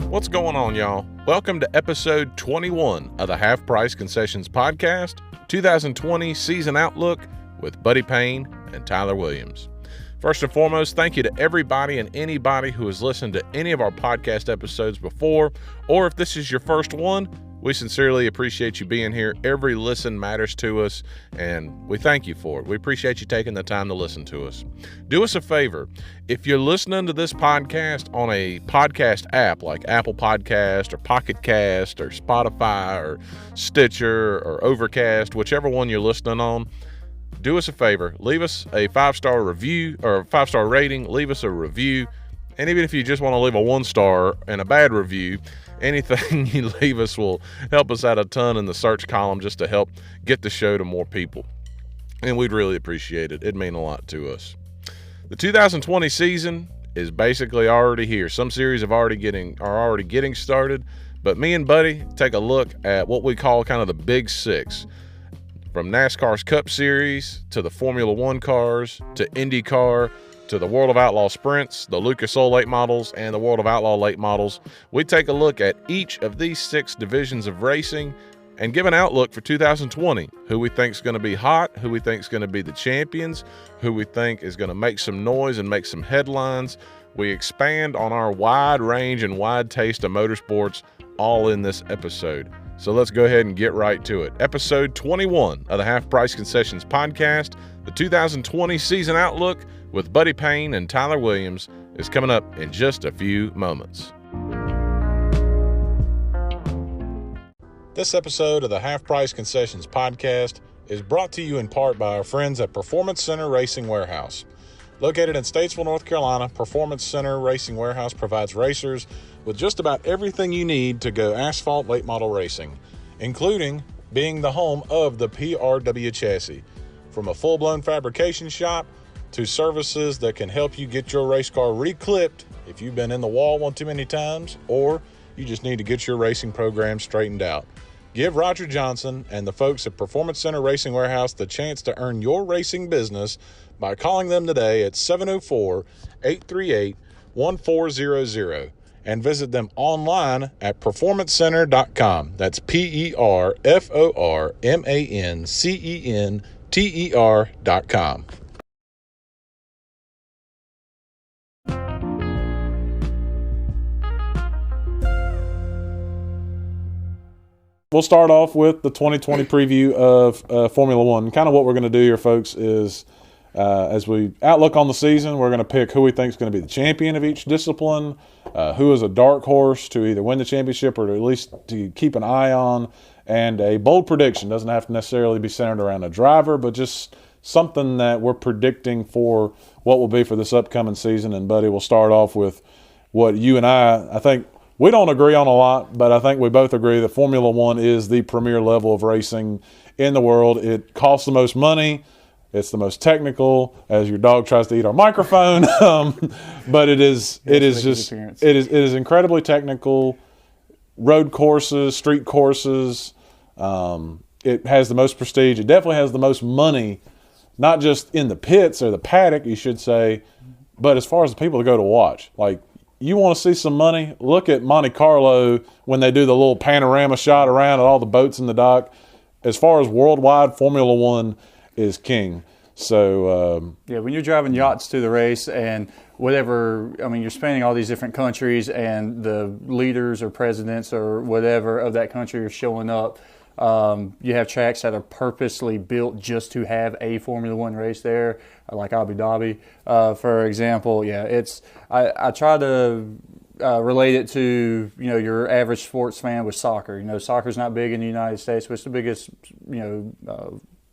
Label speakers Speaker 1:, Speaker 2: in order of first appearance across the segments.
Speaker 1: What's going on, y'all? Welcome to episode 21 of the Half Price Concessions podcast, 2020 season outlook with Buddy Payne and Tyler Williams. First and foremost, thank you to everybody and anybody who has listened to any of our podcast episodes before, or if this is your first one, we sincerely appreciate you being here. Every listen matters to us, and we thank you for it. We appreciate you taking the time to listen to us. Do us a favor. If you're listening to this podcast on a podcast app like Apple Podcast or Pocket Cast or Spotify or Stitcher or Overcast, whichever one you're listening on, do us a favor. Leave us a 5-star review or a 5-star rating. Leave us a review. And even if you just want to leave a 1-star and a bad review, anything you leave us will help us out a ton in the search column just to help get the show to more people. And we'd really appreciate it. It'd mean a lot to us. The 2020 season is basically already here. Some series are already getting started, but me and Buddy take a look at what we call kind of the Big Six. From NASCAR's Cup Series to the Formula One cars to IndyCar to the World of Outlaws Sprints, the Lucas Oil late models, and the World of Outlaw late models, we take a look at each of these 6 divisions of racing and give an outlook for 2020. Who we think is going to be hot, who we think is going to be the champions, who we think is going to make some noise and make some headlines. We expand on our wide range and wide taste of motorsports all in this episode. So let's go ahead and get right to it. Episode 21 of the Half Price Concessions podcast, the 2020 season outlook with Buddy Payne and Tyler Williams, is coming up in just a few moments. This episode of the Half Price Concessions podcast is brought to you in part by our friends at Performance Center Racing Warehouse. Located in Statesville, North Carolina, Performance Center Racing Warehouse provides racers with just about everything you need to go asphalt late model racing, including being the home of the PRW chassis. From a full-blown fabrication shop to services that can help you get your race car re-clipped if you've been in the wall one too many times, or you just need to get your racing program straightened out. Give Roger Johnson and the folks at Performance Center Racing Warehouse the chance to earn your racing business by calling them today at 704-838-1400 and visit them online at performancecenter.com. That's PERFORMANCENTER.com. We'll start off with the 2020 preview of Formula One. Kind of what we're going to do here, folks, is as we outlook on the season, we're going to pick who we think is going to be the champion of each discipline, who is a dark horse to either win the championship or at least to keep an eye on, and a bold prediction. Doesn't have to necessarily be centered around a driver, but just something that we're predicting for what will be for this upcoming season. And, Buddy, we'll start off with what you and I think – we don't agree on a lot, but I think we both agree that Formula One is the premier level of racing in the world. It costs the most money. It's the most technical, as your dog tries to eat our microphone. But it is incredibly technical. Road courses, street courses. It has the most prestige. It definitely has the most money, not just in the pits or the paddock, you should say, but as far as the people that go to watch. Like, you want to see some money? Look at Monte Carlo when they do the little panorama shot around at all the boats in the dock. As far as worldwide, Formula One is king. So
Speaker 2: when you're driving yachts to the race and whatever, I mean, you're spanning all these different countries and the leaders or presidents or whatever of that country are showing up. You have tracks that are purposely built just to have a Formula One race there, like Abu Dhabi, for example. Yeah, I try to relate it to your average sports fan with soccer. Soccer's not big in the United States, but it's the biggest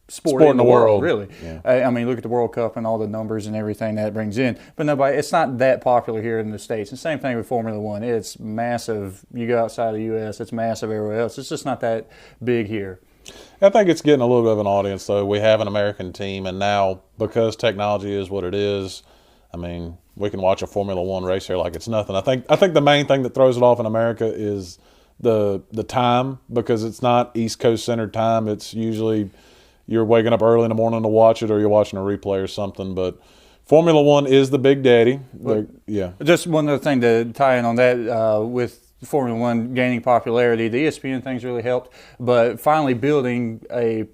Speaker 2: sport in the world, really. Yeah. I mean, look at the World Cup and all the numbers and everything that brings in. But it's not that popular here in the States. And same thing with Formula One. It's massive. You go outside the U.S., it's massive everywhere else. It's just not that big here.
Speaker 1: I think it's getting a little bit of an audience, though. We have an American team, and now because technology is what it is, I mean, we can watch a Formula One race here like it's nothing. I think the main thing that throws it off in America is the time, because it's not East Coast centered time. It's usually you're waking up early in the morning to watch it, or you're watching a replay or something. But Formula One is the big daddy. Yeah.
Speaker 2: Just one other thing to tie in on that with Formula One gaining popularity, the ESPN things really helped. But finally building a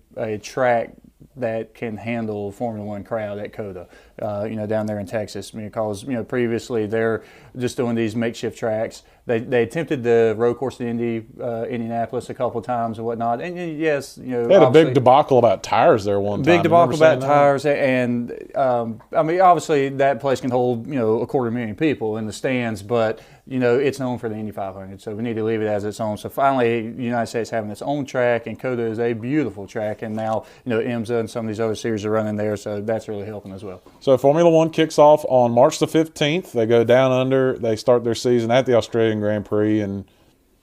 Speaker 2: track that can handle Formula One crowd at COTA, down there in Texas. Because previously they're just doing these makeshift tracks. They attempted the road course in Indianapolis a couple of times and whatnot. And yes,
Speaker 1: they had a big debacle about tires there one time.
Speaker 2: Big debacle about tires, and obviously that place can hold 250,000 people in the stands, but it's known for the Indy 500, so we need to leave it as its own. So finally, the United States having its own track, and COTA is a beautiful track, and now IMSA and some of these other series are running there, so that's really helping as well.
Speaker 1: So Formula One kicks off on March the 15th. They go down under. They start their season at the Australian Grand Prix, and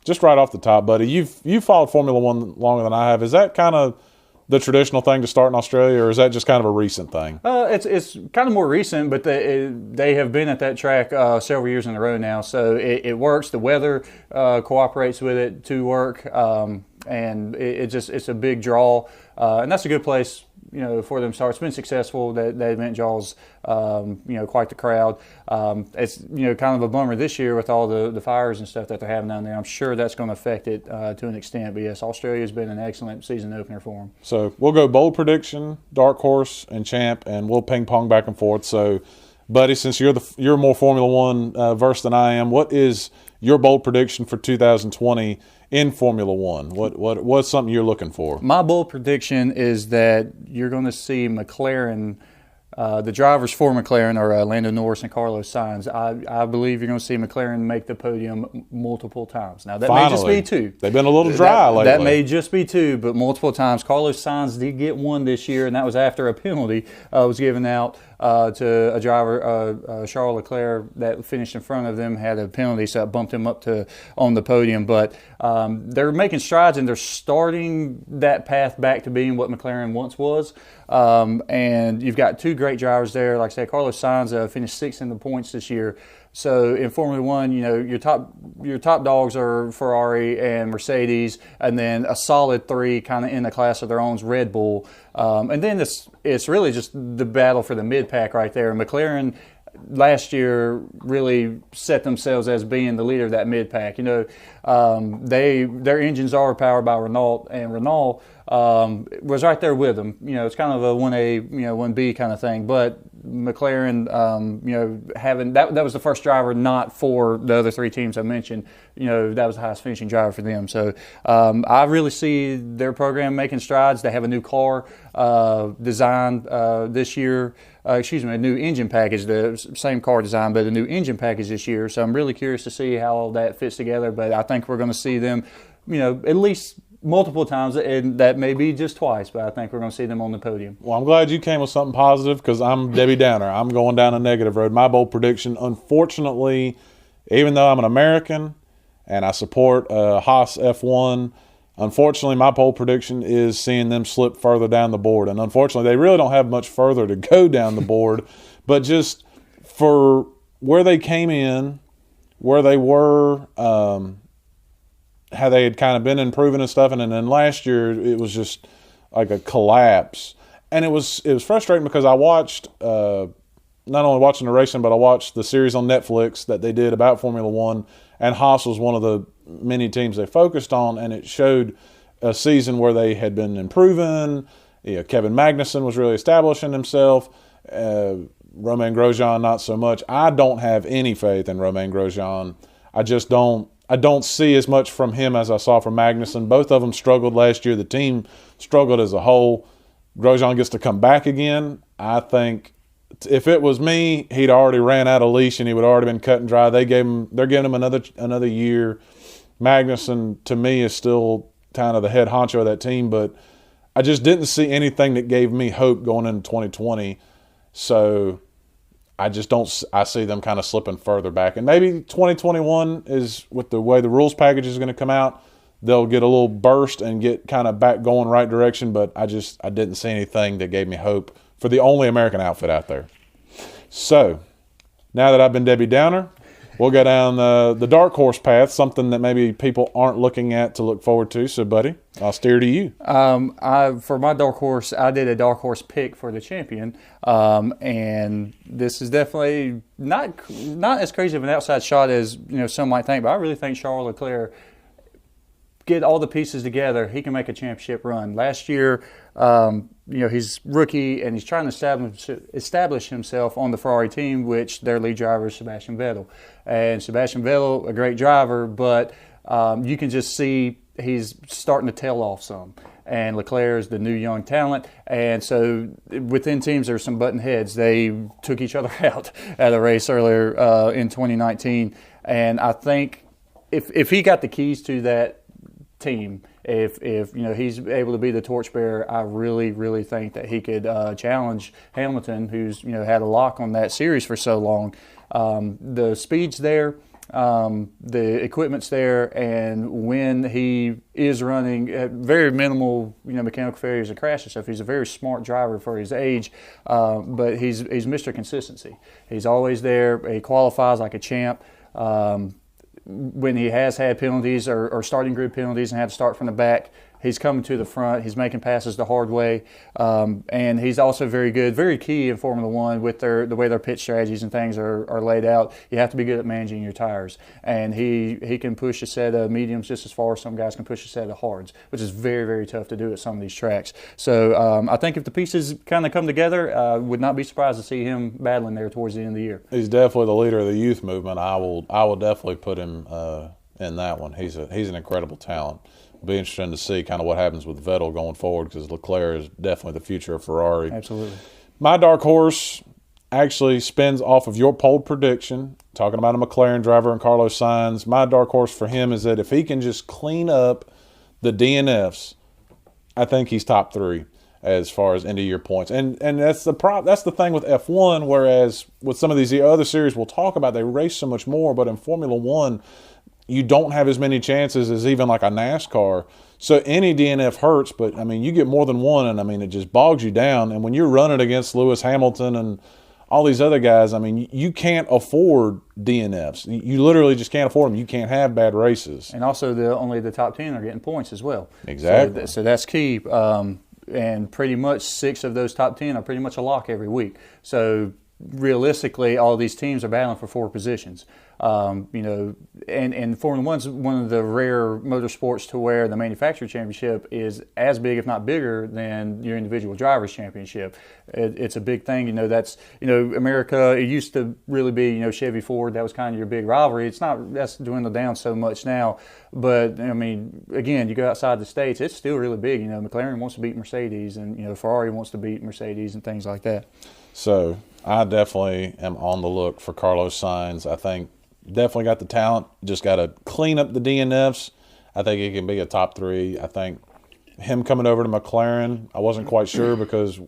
Speaker 1: just right off the top, buddy, you've followed Formula One longer than I have. Is that kind of the traditional thing to start in Australia, or is that just kind of a recent thing?
Speaker 2: It's kind of more recent, but they have been at that track several years in a row now, so it works. The weather cooperates with it to work, and it's a big draw, and that's a good place for them to start. It's been successful. That event draws quite the crowd. It's kind of a bummer this year with all the fires and stuff that they're having down there. I'm sure that's going to affect it to an extent. But yes, Australia's been an excellent season opener for them.
Speaker 1: So we'll go bold prediction, dark horse, and champ, and we'll ping pong back and forth. So, buddy, since you're more Formula One versed than I am, what is your bold prediction for 2020 in Formula One? What's something you're looking for?
Speaker 2: My bold prediction is that you're going to see McLaren, the drivers for McLaren are Lando Norris and Carlos Sainz. I believe you're going to see McLaren make the podium multiple times. Now, that may just be two.
Speaker 1: They've been a little dry lately.
Speaker 2: That may just be two, but multiple times. Carlos Sainz did get one this year, and that was after a penalty was given out to a driver, Charles Leclerc, that finished in front of them, had a penalty, so it bumped him up on the podium. But they're making strides, and they're starting that path back to being what McLaren once was. And you've got two great drivers there. Like I said, Carlos Sainz finished sixth in the points this year. So in Formula One, your top dogs are Ferrari and Mercedes, and then a solid three kind of in the class of their own is Red Bull. And then it's really just the battle for the mid-pack right there. McLaren last year really set themselves as being the leader of that mid-pack. Their engines are powered by Renault, and Renault was right there with them. It's kind of a 1A, 1B kind of thing. But McLaren, having that was the first driver not for the other three teams I mentioned. That was the highest finishing driver for them. So I really see their program making strides. They have a new car designed this year. A new engine package, the same car design, but a new engine package this year. So I'm really curious to see how all that fits together. But I think we're going to see them, at least multiple times, and that may be just twice, but I think we're going to see them on the podium.
Speaker 1: Well, I'm glad you came with something positive, because I'm Debbie Downer. I'm going down a negative road. My bold prediction, unfortunately, even though I'm an American and I support Haas F1, unfortunately, my bold prediction is seeing them slip further down the board. And unfortunately, they really don't have much further to go down the board. But just for where they came in, where they were, how they had kind of been improving and stuff, and then last year it was just like a collapse. And it was frustrating, because I watched, not only watching the racing, but I watched the series on Netflix that they did about Formula One, and Haas was one of the many teams they focused on, and it showed a season where they had been improving. Kevin Magnussen was really establishing himself. Romain Grosjean, not so much. I don't have any faith in Romain Grosjean. I don't see as much from him as I saw from Magnussen. Both of them struggled last year. The team struggled as a whole. Grosjean gets to come back again. I think if it was me, he'd already ran out of leash and he would already been cut and dry. They're giving him another year. Magnussen, to me, is still kind of the head honcho of that team, but I just didn't see anything that gave me hope going into 2020. So I see them kind of slipping further back. And maybe 2021 is, with the way the rules package is going to come out, they'll get a little burst and get kind of back going right direction. But I didn't see anything that gave me hope for the only American outfit out there. So now that I've been Debbie Downer, we'll go down the dark horse path, something that maybe people aren't looking at to look forward to. So, buddy, I'll steer to you.
Speaker 2: For my dark horse, I did a dark horse pick for the champion, and this is definitely not as crazy of an outside shot as some might think, but I really think Charles Leclerc, get all the pieces together, he can make a championship run. Last year, he's rookie and he's trying to establish himself on the Ferrari team, which their lead driver is Sebastian Vettel. And Sebastian Vettel, a great driver, but you can just see he's starting to tail off some. And Leclerc is the new young talent. And so within teams, there's some button heads. They took each other out at a race earlier in 2019. And I think if he got the keys to that team, if he's able to be the torchbearer, I really, really think that he could challenge Hamilton, who's had a lock on that series for so long. The speed's there, the equipment's there, and when he is running at very minimal mechanical failures and crashes stuff, he's a very smart driver for his age, but he's Mr. Consistency. He's always there. He qualifies like a champ. When he has had penalties or starting grid penalties and had to start from the back, he's coming to the front. He's making passes the hard way. And he's also very good, very key in Formula One with the way their pit strategies and things are laid out. You have to be good at managing your tires. And he can push a set of mediums just as far as some guys can push a set of hards, which is very, very tough to do at some of these tracks. So I think if the pieces kind of come together, I would not be surprised to see him battling there towards the end of the year.
Speaker 1: He's definitely the leader of the youth movement. I will definitely put him in that one. He's an incredible talent. Be interesting to see kind of what happens with Vettel going forward, because Leclerc is definitely the future of Ferrari.
Speaker 2: Absolutely.
Speaker 1: My dark horse actually spins off of your poll prediction, talking about a McLaren driver and Carlos Sainz. My dark horse for him is that if he can just clean up the DNFs, I think he's top 3 as far as end of year points. And that's the thing with F1, whereas with some of these other series we'll talk about, they race so much more, but in Formula One, you don't have as many chances as even like a NASCAR. So any DNF hurts, but, you get more than one, and, it just bogs you down. And when you're running against Lewis Hamilton and all these other guys, you can't afford DNFs. You literally just can't afford them. You can't have bad races.
Speaker 2: And also, only the top 10 are getting points as well.
Speaker 1: Exactly.
Speaker 2: So that's key. And pretty much 6 of those top 10 are pretty much a lock every week. So realistically, all these teams are battling for 4 positions. And Formula One's one of the rare motorsports to where the manufacturer championship is as big, if not bigger, than your individual driver's championship. It's a big thing. That's America. It used to really be Chevy Ford. That was kind of your big rivalry. That's dwindled down so much now. But again, you go outside the States, it's still really big. McLaren wants to beat Mercedes, and Ferrari wants to beat Mercedes and things like that.
Speaker 1: So I definitely am on the look for Carlos Sainz. I think definitely got the talent, just got to clean up the DNFs. I think he can be a top 3. I think him coming over to McLaren, I wasn't quite sure because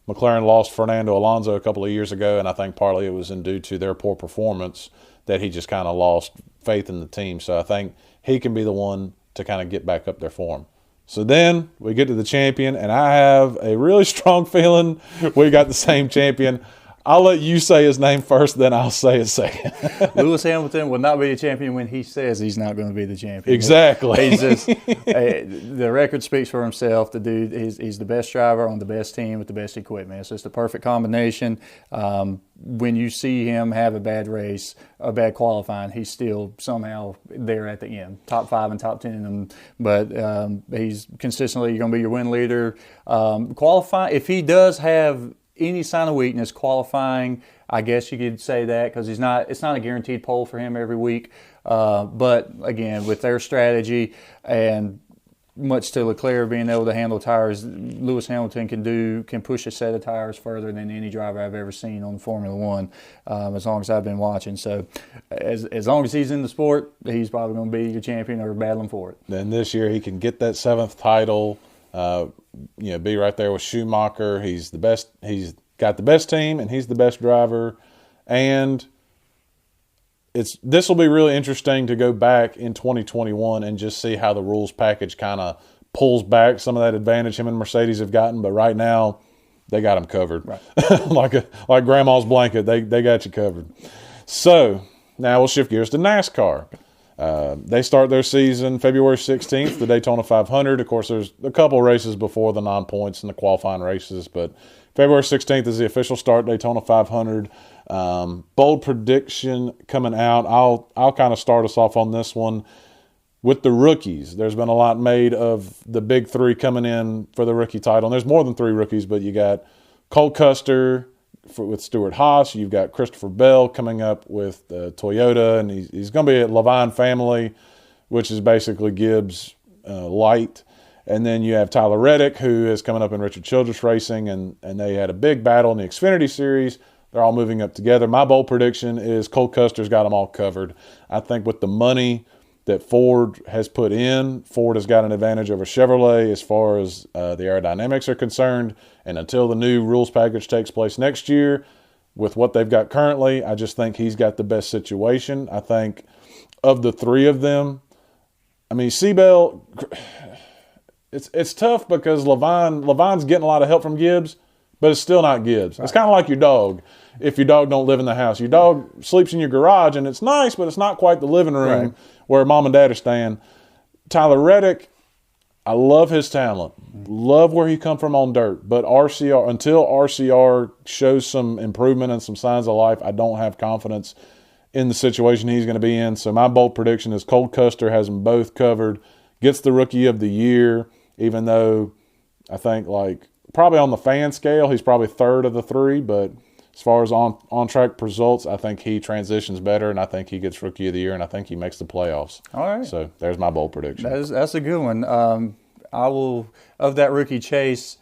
Speaker 1: McLaren lost Fernando Alonso a couple of years ago, and I think partly it was due to their poor performance that he just kind of lost faith in the team. So I think he can be the one to kind of get back up there for him. So then we get to the champion, and I have a really strong feeling we got the same champion. I'll let you say his name first, then I'll say it second.
Speaker 2: Lewis Hamilton will not be the champion when he says he's not going to be the champion.
Speaker 1: Exactly.
Speaker 2: He's just the record speaks for himself. The dude, he's the best driver on the best team with the best equipment. It's just the perfect combination. When you see him have a bad race, a bad qualifying, he's still somehow there at the end, top 5 and top 10 in them. But he's consistently going to be your win leader. Qualifying, if he does have any sign of weakness qualifying, I guess you could say that, because it's not a guaranteed pole for him every week. But again, with their strategy and much to Leclerc being able to handle tires, Lewis Hamilton can push a set of tires further than any driver I've ever seen on Formula One, as long as I've been watching. So as long as he's in the sport, he's probably going to be your champion or battling for it.
Speaker 1: Then this year he can get that 7th title. Be right there with Schumacher. He's the best. He's got the best team, and he's the best driver. And this will be really interesting to go back in 2021 and just see how the rules package kind of pulls back some of that advantage him and Mercedes have gotten. But right now, they got him covered, right. like Grandma's blanket. They got you covered. So Now we'll shift gears to NASCAR. They start their season February 16th, the Daytona 500. Of course, there's a couple races before the non-points and the qualifying races, but February 16th is the official start, Daytona 500. Bold prediction coming out. I'll kind of start us off on this one. With the rookies, there's been a lot made of the big three coming in for the rookie title. And there's more than three rookies, but you got Cole Custer with Stuart Haas. You've got Christopher Bell coming up with Toyota, and he's going to be at Levine family, which is basically Gibbs light. And then you have Tyler Reddick, who is coming up in Richard Childress Racing, and they had a big battle in the Xfinity Series. They're all moving up together. My bold prediction is Cole Custer's got them all covered. I think with the money that Ford has put in, Ford has got an advantage over Chevrolet as far as the aerodynamics are concerned. And until the new rules package takes place next year, with what they've got currently, I just think he's got the best situation. I think of the three of them, I mean, Seabell, it's tough because Levine's getting a lot of help from Gibbs, but it's still not Gibbs. Right. It's kind of like your dog. If your dog don't live in the house, your dog sleeps in your garage, and it's nice, but it's not quite the living room where mom and dad are staying. Tyler Reddick, I love his talent, love where he come from on dirt, but until RCR shows some improvement and some signs of life, I don't have confidence in the situation he's going to be in. So my bold prediction is Cole Custer has them both covered, gets the Rookie of the Year, even though I think probably on the fan scale, he's probably third of the three, but as far as on-track results, I think he transitions better, and I think he gets Rookie of the Year, and I think he makes the playoffs.
Speaker 2: All right.
Speaker 1: So there's my bold prediction.
Speaker 2: That's a good one. I will, of that rookie chase,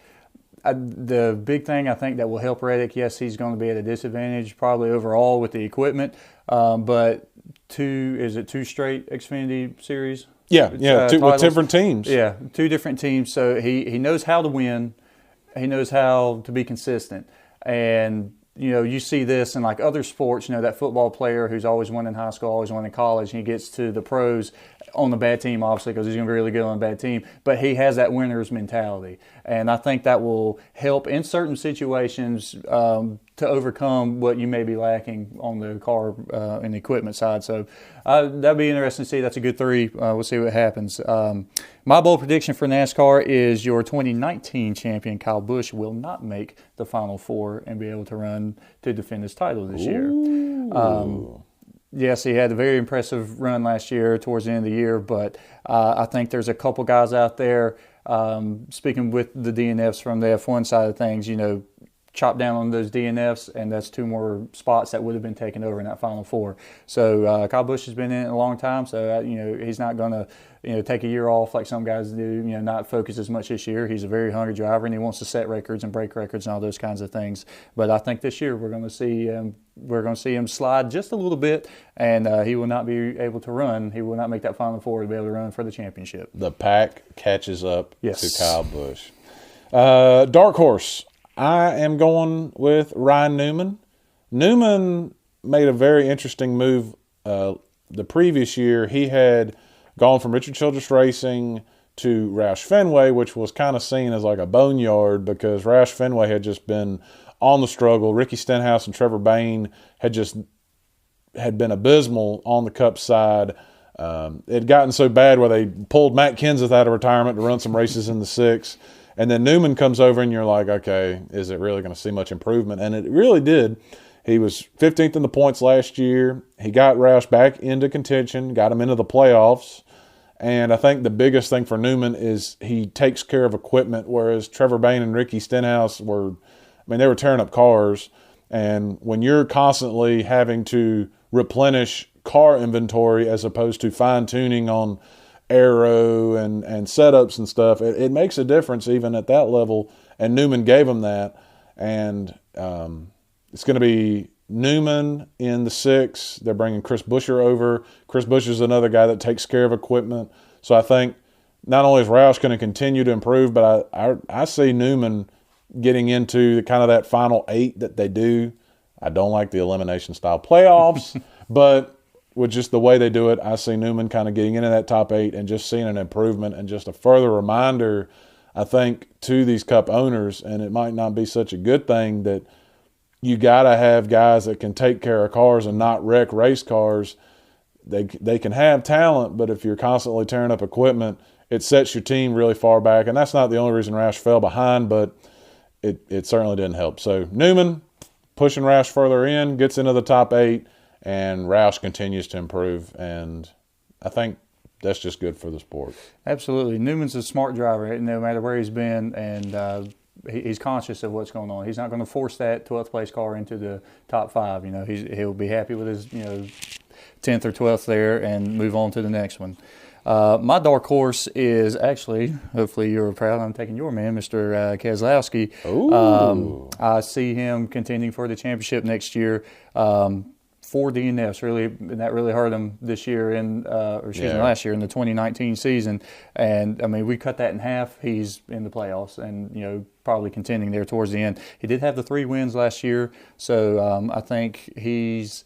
Speaker 2: the big thing I think that will help Reddick, yes, he's going to be at a disadvantage probably overall with the equipment, but two straight Xfinity Series?
Speaker 1: Yeah, with different teams.
Speaker 2: Yeah, two different teams. So he knows how to win. He knows how to be consistent. And you see this in other sports, that football player who's always won in high school, always won in college, and he gets to the pros on the bad team, obviously, because he's going to be really good on a bad team. But he has that winner's mentality. And I think that will help in certain situations to overcome what you may be lacking on the car and the equipment side. So that'd be interesting to see. That's a good three. We'll see what happens. My bold prediction for NASCAR is your 2019 champion, Kyle Busch, will not make the Final Four and be able to run to defend his title this year. Yes, he had a very impressive run last year towards the end of the year, but I think there's a couple guys out there, speaking with the DNFs from the F1 side of things, chop down on those DNFs, and that's two more spots that would have been taken over in that Final Four. So Kyle Busch has been in it a long time, so he's not going to take a year off like some guys do, not focus as much this year. He's a very hungry driver, and he wants to set records and break records and all those kinds of things. But I think this year we're going to see him slide just a little bit, and he will not be able to run. He will not make that Final Four to be able to run for the championship.
Speaker 1: The pack catches up to Kyle Busch. Dark horse. I am going with Ryan Newman. Newman made a very interesting move the previous year. He had gone from Richard Childress Racing to Roush Fenway, which was kind of seen as like a boneyard because Roush Fenway had just been on the struggle. Ricky Stenhouse and Trevor Payne had been abysmal on the Cup side. It had gotten so bad where they pulled Matt Kenseth out of retirement to run some races in the 6. And then Newman comes over and you're like, okay, is it really going to see much improvement? And it really did. He was 15th in the points last year. He got Roush back into contention, got him into the playoffs. And I think the biggest thing for Newman is he takes care of equipment, whereas Trevor Payne and Ricky Stenhouse they were tearing up cars. And when you're constantly having to replenish car inventory as opposed to fine-tuning on aero and setups and stuff, it makes a difference even at that level, and Newman gave him that. And it's going to be Newman in the 6. They're bringing Chris Buescher over. Chris Buescher is another guy that takes care of equipment. So I think not only is Roush going to continue to improve, but I see Newman getting into kind of that final 8 that they do. I don't like the elimination style playoffs, but with just the way they do it, I see Newman kind of getting into that top 8 and just seeing an improvement and just a further reminder, I think, to these Cup owners, and it might not be such a good thing that
Speaker 3: you got to have guys that can take care of cars and not wreck race cars. They can have talent, but if you're constantly tearing up equipment, it sets your team really far back. And that's not the only reason Roush fell behind, but it certainly didn't help. So Newman pushing Roush further in, gets into the top 8, and Roush continues to improve. And I think that's just good for the sport. Absolutely. Newman's a smart driver, no matter where he's been, and he's conscious of what's going on. He's not going to force that 12th place car into the top 5. He'll be happy with his 10th or 12th there and move on to the next one. My dark horse is actually, hopefully you're proud, I'm taking your man, Mr. Keselowski. I see him contending for the championship next year. 4 DNFs, that really hurt him this year last year in the 2019 season. And I mean, we cut that in half. He's in the playoffs and, probably contending there towards the end. He did have the 3 wins last year. So I think he's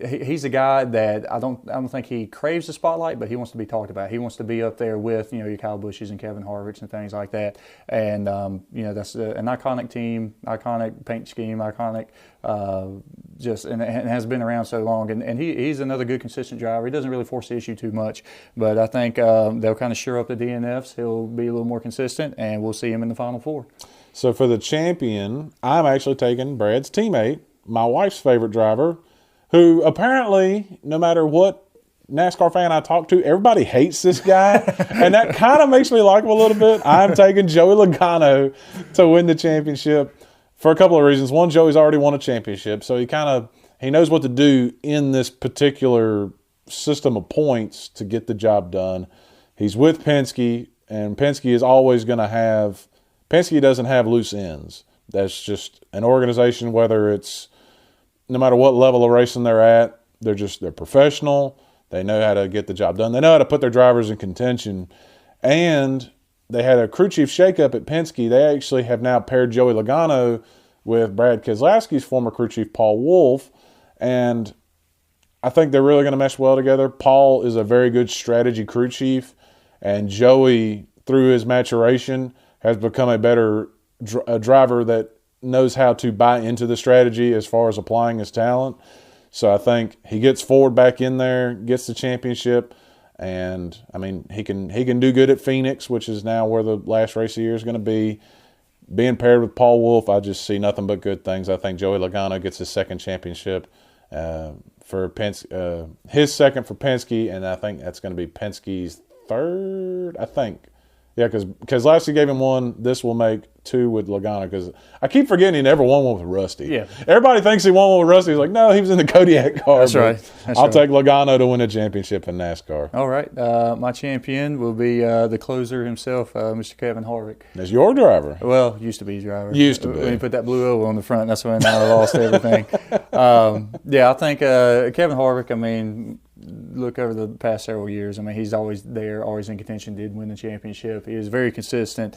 Speaker 3: a guy that I don't think he craves the spotlight, but he wants to be talked about. He wants to be up there with, your Kyle Busches and Kevin Harvicks and things like that. And, that's an iconic team, iconic paint scheme, iconic and it has been around so long. And he's another good, consistent driver. He doesn't really force the issue too much, but I think they'll kind of shore up the DNFs. He'll be a little more consistent, and we'll see him in the Final Four. So for the champion, I'm actually taking Brad's teammate, my wife's favorite driver, who apparently, no matter what NASCAR fan I talk to, everybody hates this guy, and that kind of makes me like him a little bit. I'm taking Joey Logano to win the championship for a couple of reasons. One, Joey's already won a championship, so he knows what to do in this particular system of points to get the job done. He's with Penske, and Penske is always going to have – Penske doesn't have loose ends. That's just an organization, whether it's – no matter what level of racing they're at, they're professional. They know how to get the job done. They know how to put their drivers in contention. And they had a crew chief shakeup at Penske. They actually have now paired Joey Logano with Brad Keselowski's former crew chief, Paul Wolfe. And I think they're really going to mesh well together. Paul is a very good strategy crew chief. And Joey, through his maturation, has become a better driver that knows how to buy into the strategy as far as applying his talent. So I think he gets Ford back in there, gets the championship, and I mean he can do good at Phoenix, which is now where the last race of the year is going to be. Being paired with Paul Wolfe, I just see nothing but good things. I think Joey Logano gets his second championship for Penske, his second for Penske, and I think that's going to be Penske's third, I think. Yeah, because Keselowski gave him 1. This will make 2 with Logano, because I keep forgetting he never won one with Rusty. Yeah. Everybody thinks he won one with Rusty. He's like, no, he was in the Kodiak car. That's right. I'll take Logano to win a championship in NASCAR. All right. My champion will be the closer himself, Mr. Kevin Harvick. That's your driver. Well, used to be his driver. Used to be. When he put that blue oval on the front, that's when I lost everything. I think Kevin Harvick, I mean, look over the past several years. I mean, he's always there, always in contention, did win the championship. He is very consistent.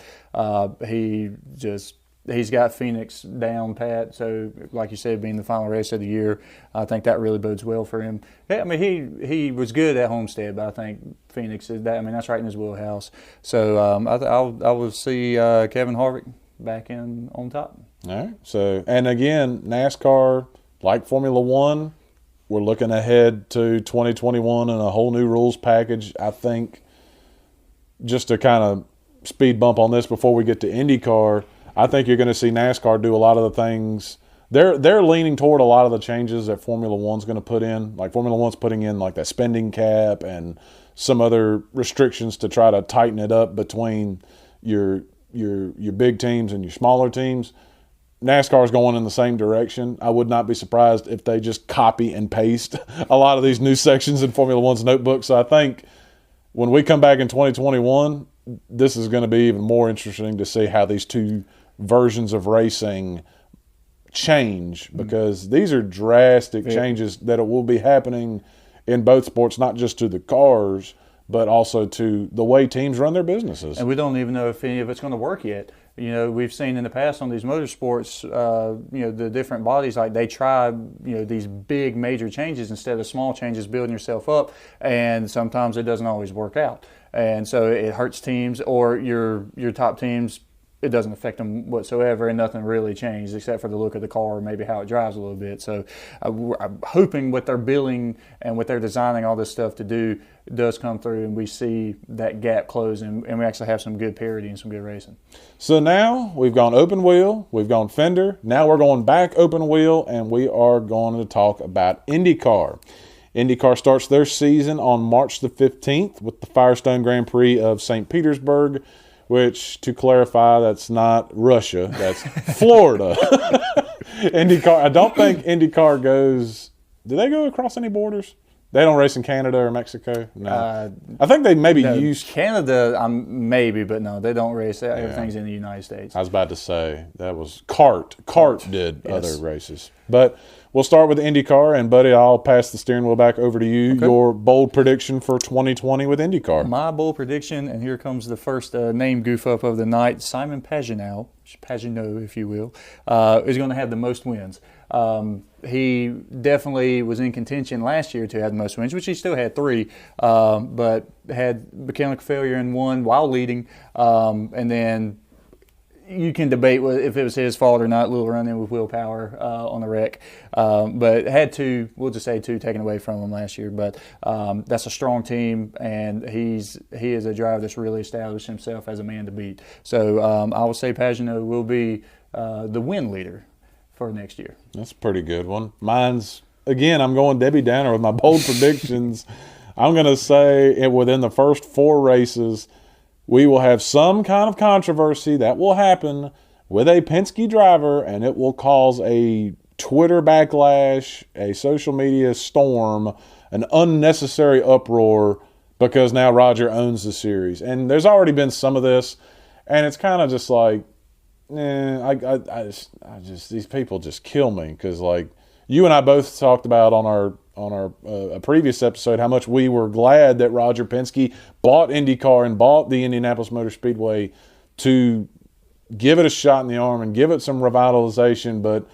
Speaker 3: He's got Phoenix down pat. So, like you said, being the final race of the year, I think that really bodes well for him. I mean, he was good at Homestead, but I think Phoenix is that. I mean, that's right in his wheelhouse. So, I will see Kevin Harvick back in on top. All right. So, and again, NASCAR, like Formula One, we're looking ahead to 2021 and a whole new rules package. I think, just to kind of speed bump on this before we get to IndyCar, I think you're going to see NASCAR do a lot of the things. They're leaning toward a lot of the changes that Formula One's going to put in. Like Formula One's putting in like that spending cap and some other restrictions to try to tighten it up between your big teams and your smaller teams. NASCAR is going in the same direction. I would not be surprised if they just copy and paste a lot of these new sections in Formula One's notebook. So I think when we come back in 2021, this is going to be even more interesting to see how these two versions of racing change, because these are drastic changes that will be happening in both sports, not just to the cars, but also to the way teams run their businesses. And we don't even know if any of it's going to work yet. You know, we've seen in the past on these motorsports, the different bodies, like they try, these big major changes instead of small changes, building yourself up, and sometimes it doesn't always work out. And so it hurts teams, or your top teams
Speaker 2: it doesn't affect them whatsoever, and nothing really changed except for the look of the car or maybe how it drives a little bit. So I'm hoping what they're building and what they're designing all this stuff to do does come through, and we see that gap close, and we actually have some good parity and some good racing.
Speaker 3: So now we've gone open wheel, we've gone fender, now we're going back open wheel, and we are going to talk about IndyCar. IndyCar starts their season on March the 15th with the Firestone Grand Prix of St. Petersburg, which, to clarify, that's not Russia, that's Florida. IndyCar, I don't think IndyCar goes, do they go across any borders? They don't race in Canada or Mexico? No. I think they maybe use
Speaker 2: Canada, maybe, but no, they don't race. Everything's in the United States.
Speaker 3: I was about to say, that was CART. CART did other races. But we'll start with IndyCar, and Buddy, I'll pass the steering wheel back over to you. Okay. Your bold prediction for 2020 with IndyCar.
Speaker 2: My bold prediction, and here comes the first name goof up of the night, Simon Pagenaud, if you will, is going to have the most wins. He definitely was in contention last year to have the most wins, which he still had 3, but had mechanical failure in 1 while leading, and then you can debate if it was his fault or not, little run-in with willpower on the wreck. But had 2, we'll just say 2 taken away from him last year. But that's a strong team, and he is a driver that's really established himself as a man to beat. So I will say Pagenaud will be the win leader for next year.
Speaker 3: That's a pretty good one. Mine's, again, I'm going Debbie Downer with my bold predictions. I'm going to say within the first 4 races, we will have some kind of controversy that will happen with a Penske driver, and it will cause a Twitter backlash, a social media storm, an unnecessary uproar because now Roger owns the series. And there's already been some of this, and it's kind of just like, these people just kill me because, like, you and I both talked about on our previous episode how much we were glad that Roger Penske bought IndyCar and bought the Indianapolis Motor Speedway to give it a shot in the arm and give it some revitalization. But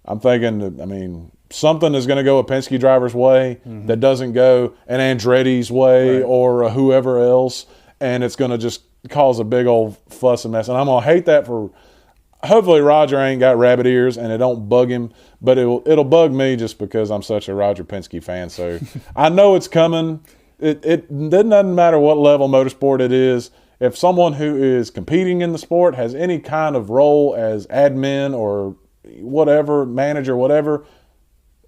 Speaker 3: I'm thinking that, something is going to go a Penske driver's way that doesn't go an Andretti's way or whoever else, and it's going to just cause a big old fuss and mess. And I'm going to hate that for. Hopefully Roger ain't got rabbit ears and it don't bug him, but it'll bug me just because I'm such a Roger Penske fan. So I know it's coming. It doesn't matter what level motorsport it is. If someone who is competing in the sport has any kind of role as admin or whatever, manager, whatever,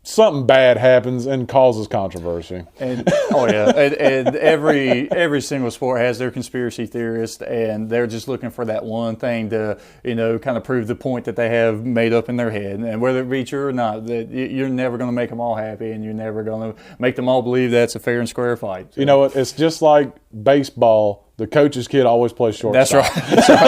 Speaker 3: something bad happens and causes controversy.
Speaker 2: And and every single sport has their conspiracy theorists, and they're just looking for that one thing to, kind of prove the point that they have made up in their head. And whether it be true or not, that you're never going to make them all happy, and you're never going to make them all believe that's a fair and square fight. So.
Speaker 3: You know what? It's just like baseball. The coach's kid always plays shortstop.
Speaker 2: That's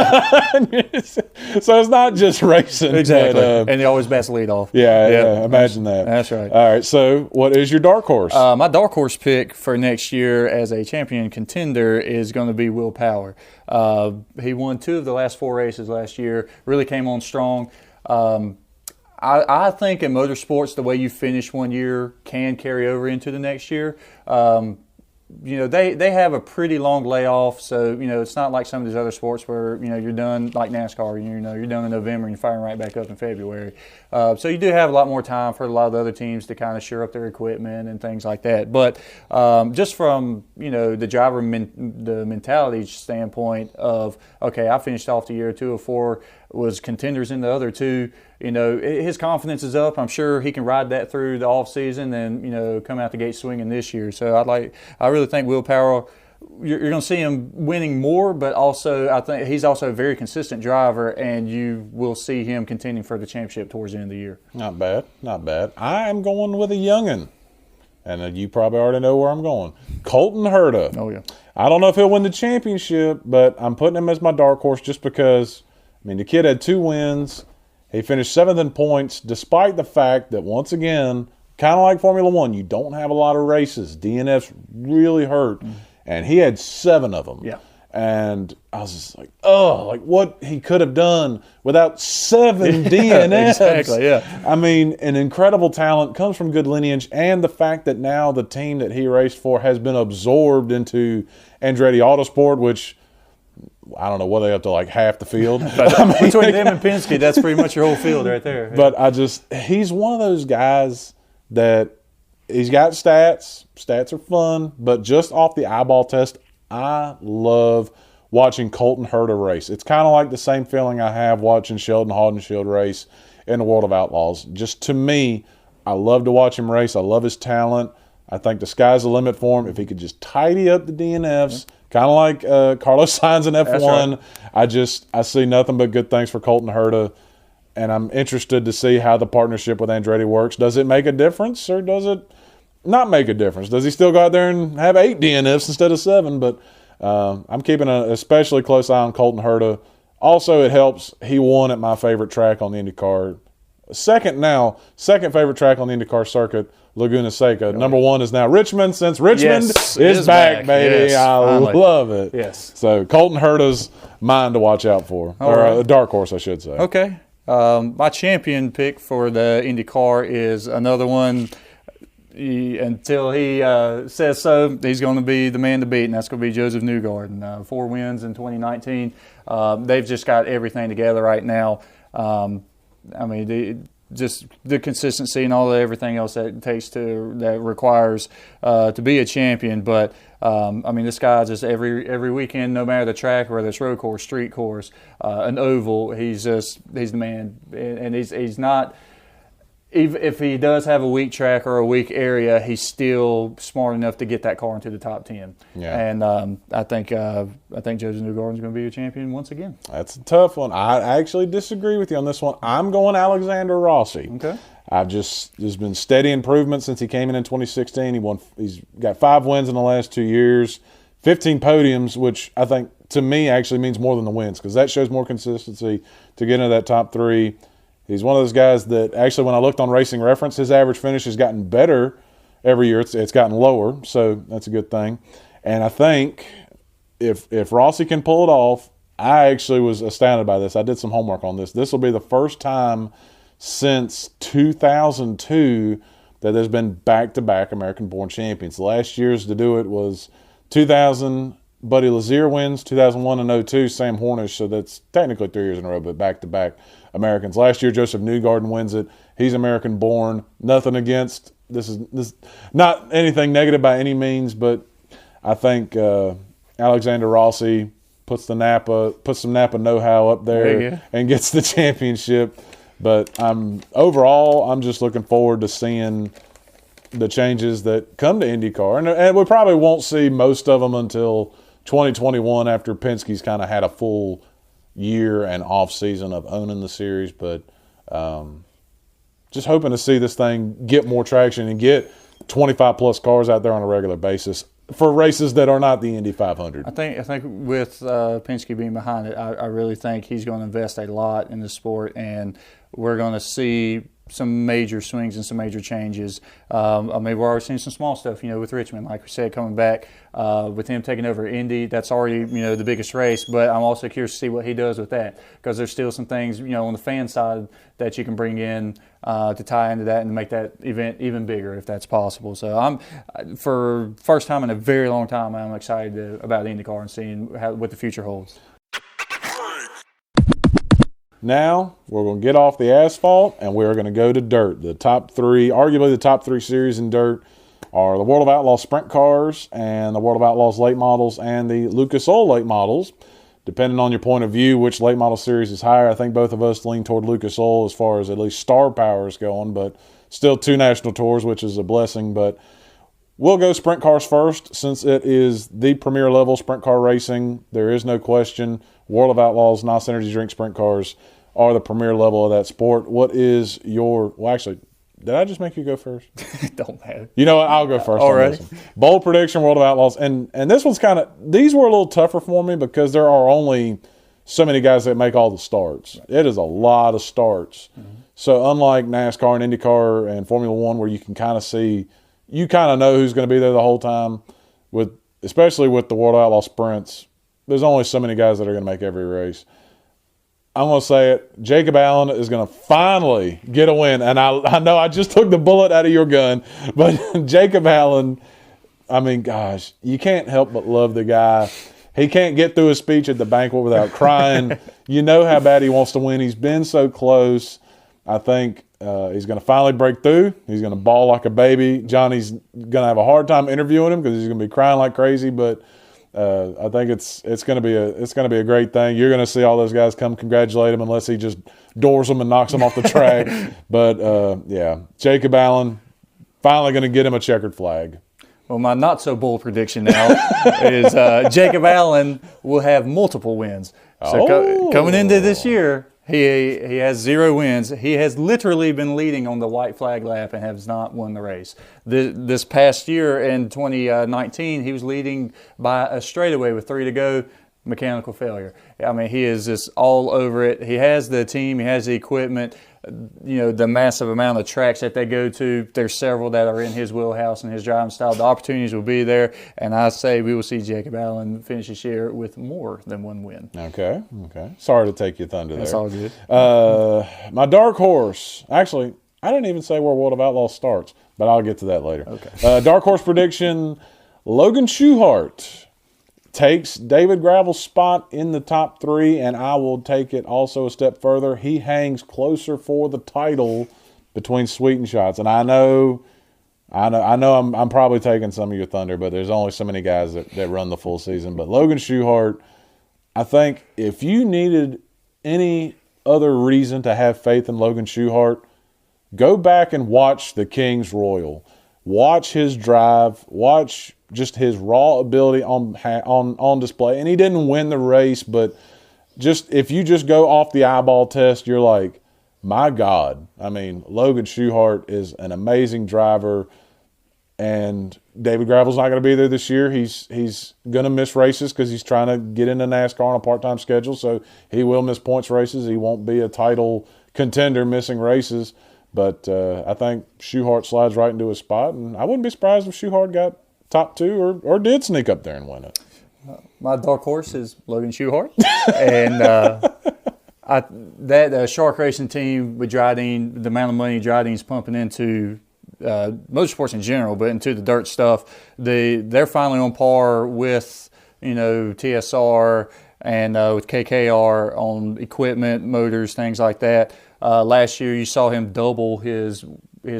Speaker 2: right.
Speaker 3: So it's not just racing.
Speaker 2: Exactly.
Speaker 3: But,
Speaker 2: and he always bats lead off.
Speaker 3: Yeah, imagine that.
Speaker 2: That's right.
Speaker 3: All right, so what is your dark horse?
Speaker 2: My dark horse pick for next year as a champion contender is going to be Will Power. He won 2 of the last 4 races last year, really came on strong. I think in motorsports, the way you finish one year can carry over into the next year. They have a pretty long layoff, so it's not like some of these other sports where you're done like NASCAR. You're done in November and you're firing right back up in February. So you do have a lot more time for a lot of the other teams to kind of shore up their equipment and things like that. But just from the driver the mentality standpoint of, okay, I finished off the year 2 of 4, was contenders in the other 2. His confidence is up. I'm sure he can ride that through the off season and come out the gate swinging this year. So I really think Will Power, you're going to see him winning more, but also I think he's also a very consistent driver, and you will see him contending for the championship towards the end of the year.
Speaker 3: Not bad. I am going with a youngin', and you probably already know where I'm going. Colton Herta.
Speaker 2: Oh yeah.
Speaker 3: I don't know if he'll win the championship, but I'm putting him as my dark horse just because. The kid had 2 wins. He finished 7th in points, despite the fact that, once again, kind of like Formula One, you don't have a lot of races. DNFs really hurt, and he had 7 of them.
Speaker 2: Yeah.
Speaker 3: And I was just like, what he could have done without 7 DNFs.
Speaker 2: Exactly, yeah.
Speaker 3: An incredible talent, comes from good lineage, and the fact that now the team that he raced for has been absorbed into Andretti Autosport, which I don't know, what are they up to, like half the field?
Speaker 2: Between them and Penske, that's pretty much your whole field right there.
Speaker 3: But he's one of those guys that he's got stats. Stats are fun, but just off the eyeball test, I love watching Colton Herta race. It's kind of like the same feeling I have watching Sheldon Haudenschild race in the World of Outlaws. Just to me, I love to watch him race. I love his talent. I think the sky's the limit for him. If he could just tidy up the DNFs, kind of like Carlos Sainz in F1, right. I see nothing but good things for Colton Herta, and I'm interested to see how the partnership with Andretti works. Does it make a difference, or does it not make a difference? Does he still go out there and have 8 DNFs instead of 7? But I'm keeping an especially close eye on Colton Herta. Also, it helps he won at my favorite track on the IndyCar. Second favorite track on the IndyCar circuit, Laguna Seca. Number 1 is now Richmond, since Richmond is back, baby.
Speaker 2: Yes,
Speaker 3: I
Speaker 2: finally.
Speaker 3: love it.
Speaker 2: Yes.
Speaker 3: So Colton Herta's mine to watch out for, a dark horse, I should say.
Speaker 2: Okay. My champion pick for the IndyCar is another one. Until he says so, he's going to be the man to beat, and that's going to be Joseph Newgarden. 4 wins in 2019. They've just got everything together right now. Just the consistency and everything else that it takes that requires to be a champion. But this guy just every weekend, no matter the track, whether it's road course, street course, an oval, he's the man, and he's not. If he does have a weak track or a weak area, he's still smart enough to get that car into the top 10. Yeah. And I think Joseph Newgarden's going to be a champion once again. That's
Speaker 3: a tough one. I actually disagree with you on this one. I'm going Alexander Rossi.
Speaker 2: Okay.
Speaker 3: There's been steady improvement since he came in 2016. He's got 5 wins in the last 2 years, 15 podiums, which I think to me actually means more than the wins, because that shows more consistency to get into that top 3. He's one of those guys that actually, when I looked on Racing Reference, his average finish has gotten better every year. It's gotten lower, so that's a good thing. And I think if Rossi can pull it off, I actually was astounded by this. I did some homework on this. This will be the first time since 2002 that there's been back-to-back American-born champions. The last years to do it was 2000, Buddy Lazier wins, 2001 and 2002, Sam Hornish, so that's technically 3 years in a row, but back-to-back Americans. Last year, Joseph Newgarden wins it. He's American-born. Nothing against. This is not anything negative by any means, but I think Alexander Rossi puts some Napa know-how up there and gets the championship. But overall, I'm just looking forward to seeing the changes that come to IndyCar, and we probably won't see most of them until 2021, after Penske's kind of had a full year and off season of owning the series. But just hoping to see this thing get more traction and get 25 plus cars out there on a regular basis for races that are not the Indy 500.
Speaker 2: I think with Penske being behind it, I really think he's going to invest a lot in the sport, and we're going to see some major swings and some major changes. We're already seeing some small stuff, with Richmond, like we said, coming back, with him taking over Indy. That's already, the biggest race, but I'm also curious to see what he does with that, because there's still some things, on the fan side that you can bring in to tie into that and make that event even bigger if that's possible. So for first time in a very long time, I'm excited about IndyCar and seeing what the future holds.
Speaker 3: Now we're going to get off the asphalt and we're going to go to dirt. The top 3, arguably the top 3 series in dirt, are the World of Outlaws Sprint Cars and the World of Outlaws Late Models and the Lucas Oil Late Models. Depending on your point of view, which late model series is higher. I think both of us lean toward Lucas Oil as far as at least star power is going, but still 2 national tours, which is a blessing. But we'll go Sprint Cars first, since it is the premier level sprint car racing. There is no question. World of Outlaws, NOS Energy Drink Sprint Cars are the premier level of that sport. What is your... Well, actually, did I just make you go first?
Speaker 2: Don't matter.
Speaker 3: You know what? I'll go first.
Speaker 2: All right.
Speaker 3: Bold prediction, World of Outlaws. And this one's kind of... These were a little tougher for me because there are only so many guys that make all the starts. It is a lot of starts. Mm-hmm. So unlike NASCAR and IndyCar and Formula One, where you can kind of see... You kind of know who's going to be there the whole time. Especially with the World of Outlaw Sprints, there's only so many guys that are going to make every race. I'm going to say it. Jacob Allen is going to finally get a win. And I know I just took the bullet out of your gun, but Jacob Allen, gosh, you can't help but love the guy. he can't get through his speech at the banquet without crying. You know how bad he wants to win. He's been so close. I think he's going to finally break through. He's going to bawl like a baby. Johnny's going to have a hard time interviewing him because he's going to be crying like crazy. But I think it's going to be a great thing. You're going to see all those guys come congratulate him unless he just doors them and knocks them off the track. But yeah, Jacob Allen finally going to get him a checkered flag.
Speaker 2: Well, my not-so-bold prediction now is Jacob Allen will have multiple wins. So coming into this year, he has 0 wins. He has literally been leading on the white flag lap and has not won the race. This past year in 2019, he was leading by a straightaway with 3 to go. Mechanical failure. I mean, he is just all over it. He has the team. He has the equipment. You know, the massive amount of tracks that they go to, there's several that are in his wheelhouse and his driving style. The opportunities will be there, and I say we will see Jacob Allen finish this year with more than 1 win.
Speaker 3: Okay. Sorry to take your thunder there.
Speaker 2: That's all good.
Speaker 3: My dark horse. Actually, I didn't even say where World of Outlaws starts, but I'll get to that later.
Speaker 2: Okay.
Speaker 3: Dark horse prediction, Logan Schuchart takes David Gravel's spot in the top 3, and I will take it also a step further. He hangs closer for the title between Sweet and Schatz. And I know I'm probably taking some of your thunder, but there's only so many guys that run the full season. But Logan Schuchart, I think if you needed any other reason to have faith in Logan Schuchart, go back and watch the Kings Royal. Watch his drive. Watch just his raw ability on display. And he didn't win the race, but just if you just go off the eyeball test, you're like, my God. I mean, Logan Schuchart is an amazing driver, and David Gravel's not going to be there this year. He's going to miss races because he's trying to get into NASCAR on a part-time schedule, so he will miss points races. He won't be a title contender missing races, but I think Schuchart slides right into his spot, and I wouldn't be surprised if Schuchart got top 2 or did sneak up there and win it.
Speaker 2: My dark horse is Logan Schuchart. And that Shark Racing team with Dryden, the amount of money Dryden's pumping into motorsports in general, but into the dirt stuff, they're finally on par with, TSR and with KKR on equipment, motors, things like that. Last year you saw him double his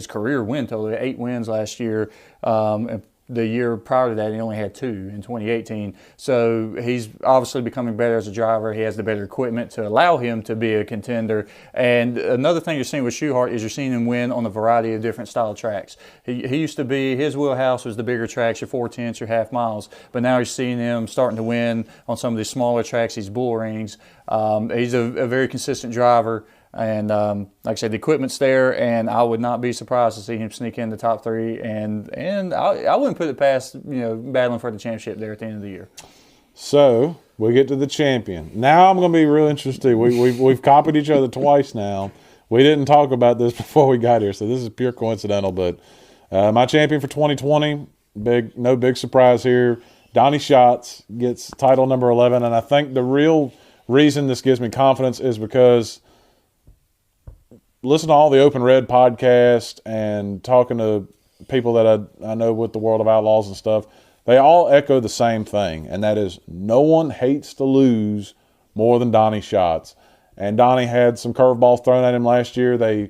Speaker 2: career win total, 8 wins last year. And the year prior to that, he only had 2 in 2018. So he's obviously becoming better as a driver. He has the better equipment to allow him to be a contender. And another thing you're seeing with Schuchart is you're seeing him win on a variety of different style tracks. He used to be, his wheelhouse was the bigger tracks, your 4/10s, your half miles. But now you're seeing him starting to win on some of these smaller tracks, these bull rings. He's a very consistent driver. And like I said, the equipment's there, and I would not be surprised to see him sneak in the top 3. And I wouldn't put it past battling for the championship there at the end of the year.
Speaker 3: So we get to the champion. Now I'm going to be real interested. We've copied each other twice now. We didn't talk about this before we got here, so this is pure coincidental. But my champion for 2020, no big surprise here. Donnie Schatz gets title number 11, and I think the real reason this gives me confidence is because listen to all the Open Red podcast and talking to people that I know with the World of Outlaws and stuff, they all echo the same thing, and that is no one hates to lose more than Donnie Schatz. And Donnie had some curveballs thrown at him last year. They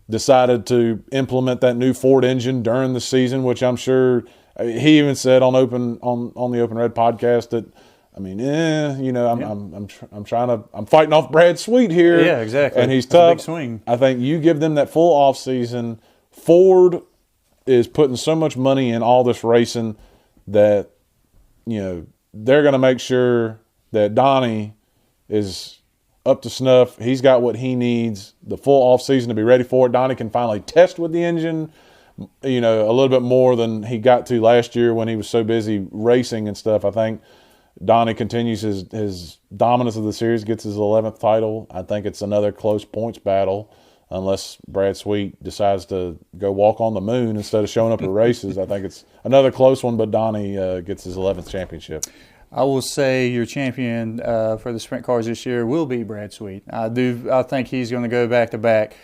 Speaker 3: decided to implement that new Ford engine during the season, which I'm sure he even said on the Open Red podcast that, I mean, I'm fighting off Brad Sweet here.
Speaker 2: Yeah, exactly.
Speaker 3: And he's
Speaker 2: That's
Speaker 3: tough.
Speaker 2: a big swing.
Speaker 3: I think you give them that full off season. Ford is putting so much money in all this racing that, they're going to make sure that Donnie is up to snuff. He's got what he needs, the full off season to be ready for it. Donnie can finally test with the engine, a little bit more than he got to last year when he was so busy racing and stuff. I think Donnie continues his dominance of the series, gets his 11th title. I think it's another close points battle unless Brad Sweet decides to go walk on the moon instead of showing up at races. I think it's another close one, but Donnie gets his 11th championship.
Speaker 2: I will say your champion for the sprint cars this year will be Brad Sweet. I think he's going to go back-to-back.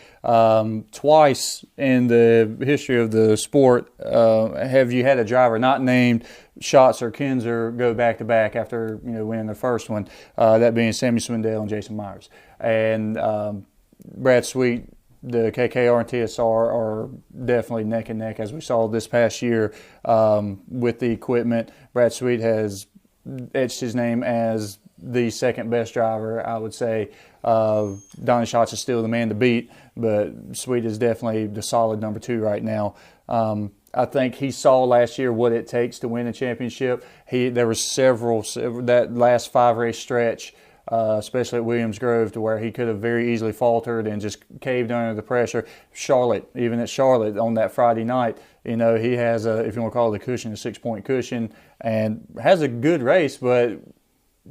Speaker 2: Twice in the history of the sport have you had a driver not named Schatz or Kinzer go back-to-back after winning the first one, that being Sammy Swindell and Jason Myers. And Brad Sweet, the KKR and TSR are definitely neck and neck, as we saw this past year with the equipment. Brad Sweet has etched his name as the second best driver, I would say. Donnie Schatz is still the man to beat, but Sweet is definitely the solid number 2 right now. I think he saw last year what it takes to win a championship. There were several that last 5-race stretch, especially at Williams Grove, to where he could have very easily faltered and just caved under the pressure. Even at Charlotte on that Friday night, he has if you want to call it a cushion, a 6-point cushion, and has a good race, but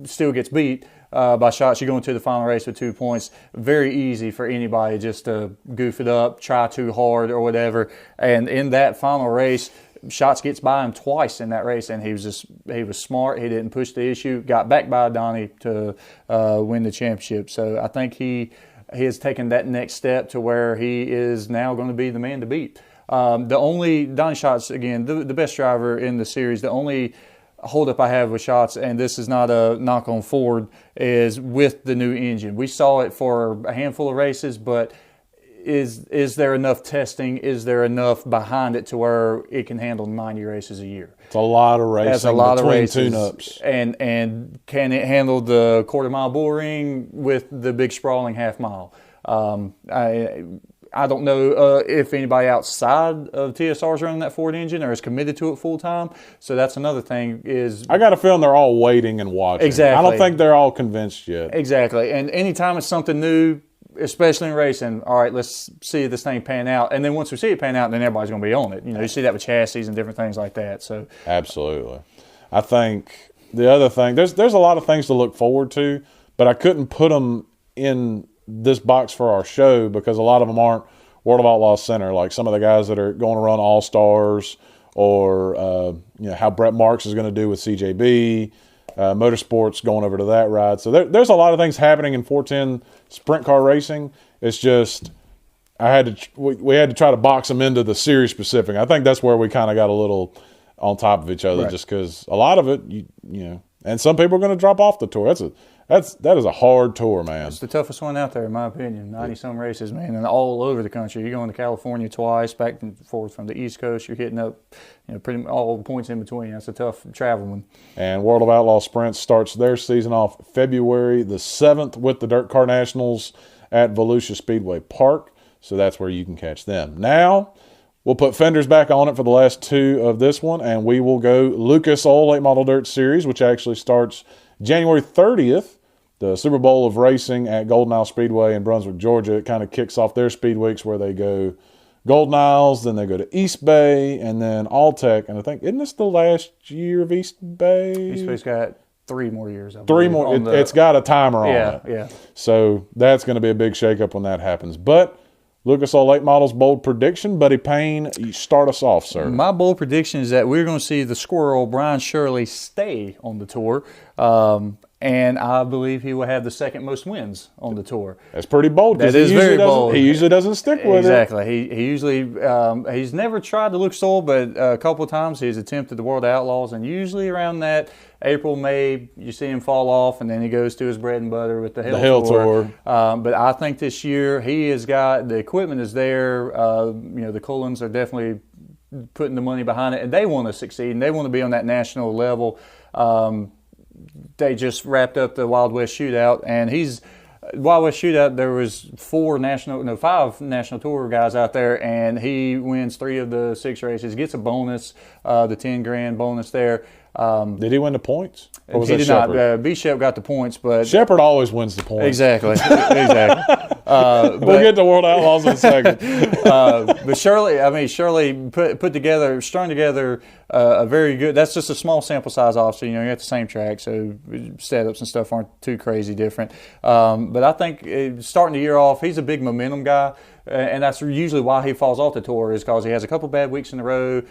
Speaker 2: still gets beat by Schatz. You go into the final race with 2 points. Very easy for anybody just to goof it up, try too hard or whatever. And in that final race, Schatz gets by him twice in that race, and he was smart. He didn't push the issue. Got back by Donnie to win the championship. So I think he has taken that next step to where he is now going to be the man to beat. Donnie Schatz, again, the best driver in the series. The only holdup I have with Schatz, and this is not a knock on Ford, is with the new engine. We saw it for a handful of races, but is there enough testing? Is there enough behind it to where it can handle 90 races a year?
Speaker 3: It's a lot of racing.
Speaker 2: That's a lot
Speaker 3: between
Speaker 2: of races.
Speaker 3: Tune-ups.
Speaker 2: And can it handle the quarter-mile bull ring with the big sprawling half-mile? I don't know if anybody outside of TSR is running that Ford engine or is committed to it full time. So that's another thing. I
Speaker 3: got a feeling they're all waiting and watching.
Speaker 2: Exactly.
Speaker 3: I don't think they're all convinced yet.
Speaker 2: Exactly. And anytime it's something new, especially in racing, all right, let's see this thing pan out. And then once we see it pan out, then everybody's going to be on it. You see that with chassis and different things like that. So
Speaker 3: absolutely. I think the other thing, there's a lot of things to look forward to, but I couldn't put them in this box for our show because a lot of them aren't World of Outlaws Center, like some of the guys that are going to run All-Stars, or how Brett Marks is going to do with CJB, Motorsports going over to that ride. So there's a lot of things happening in 410 sprint car racing. It's just we had to try to box them into the series specific. I think that's where we kind of got a little on top of each other, right, just because a lot of it, and some people are going to drop off the tour. That is a hard tour, man.
Speaker 2: It's the toughest one out there, in my opinion. 90-some races, man, and all over the country. You're going to California twice, back and forth from the East Coast. You're hitting up, pretty much all the points in between. That's a tough travel one.
Speaker 3: And World of Outlaw Sprint starts their season off February the 7th with the Dirt Car Nationals at Volusia Speedway Park. So that's where you can catch them. Now, we'll put fenders back on it for the last 2 of this one, and we will go Lucas Oil Late Model Dirt Series, which actually starts January 30th. The Super Bowl of Racing at Golden Isle Speedway in Brunswick, Georgia. It kind of kicks off their speed weeks where they go Golden Isles, then they go to East Bay, and then Alltech. And I think, isn't this the last year of East Bay?
Speaker 2: East Bay's got 3 more years.
Speaker 3: 3 more. It's got a timer on it.
Speaker 2: Yeah.
Speaker 3: So that's going to be a big shakeup when that happens. But Lucas Oil Late Models bold prediction. Buddy Payne, you start us off, sir.
Speaker 2: My bold prediction is that we're going to see the squirrel, Brian Shirley, stay on the tour. And I believe he will have the second most wins on the tour.
Speaker 3: That's pretty bold.
Speaker 2: That is very bold.
Speaker 3: He usually doesn't stick with it.
Speaker 2: Exactly. He usually he's never tried to look sold, but a couple of times he's attempted the World Outlaws, and usually around that April, May, you see him fall off, and then he goes to his bread and butter with the Hill Tour. But I think this year he has got the equipment is there. The Cullens are definitely putting the money behind it, and they want to succeed, and they want to be on that national level. They just wrapped up the Wild West Shootout, and Wild West Shootout, there was 5 national tour guys out there, and he wins 3 of the 6 races, gets a bonus, the $10,000 bonus there.
Speaker 3: Did he win the points? Or was
Speaker 2: he
Speaker 3: that
Speaker 2: did
Speaker 3: Shepard?
Speaker 2: Not. B-Shep got the points, but
Speaker 3: Shepard always wins the points.
Speaker 2: Exactly.
Speaker 3: We'll get to World Outlaws in a second.
Speaker 2: But Shirley strung together a very good. That's just a small sample size, obviously. You're at the same track, so setups and stuff aren't too crazy different. But I think starting the year off, he's a big momentum guy. and that's usually why he falls off the tour, is because he has a couple bad weeks in a row,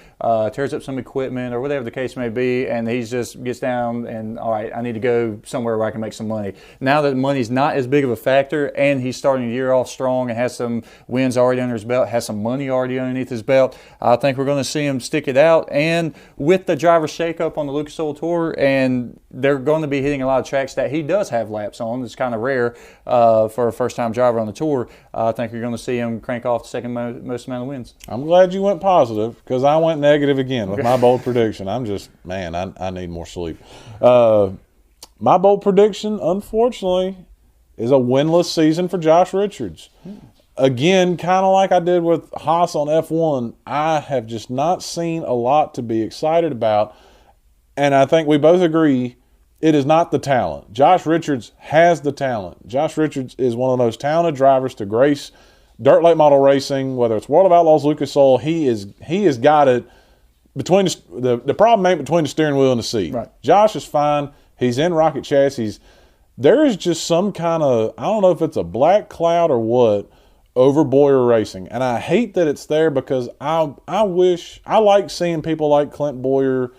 Speaker 2: tears up some equipment or whatever the case may be, and he just gets down and, all right, I need to go somewhere where I can make some money. Now that money's not as big of a factor, and he's starting the year off strong and has some wins already under his belt, has some money already underneath his belt, I think we're going to see him stick it out. And with the driver shakeup on the Lucas Oil Tour, and they're going to be hitting a lot of tracks that he does have laps on. It's kind of rare for a first-time driver on the tour. I think you're going to see him crank off the second most amount of wins.
Speaker 3: I'm glad you went positive, because I went negative again with my bold prediction. I'm just, man, I need more sleep. My bold prediction, unfortunately, is a winless season for Josh Richards. Again, kind of like I did with Haas on F1, I have just not seen a lot to be excited about. And I think we both agree it is not the talent. Josh Richards has the talent. Josh Richards is one of the most talented drivers to grace dirt late model racing, whether it's World of Outlaws, Lucas Oil. He has got it between the problem ain't between the steering wheel and the seat.
Speaker 2: Right.
Speaker 3: Josh is fine. He's in rocket chassis. There is just some kind of, I don't know if it's a black cloud or what, over Boyer Racing. And I hate that it's there, because I like seeing people like Clint Boyer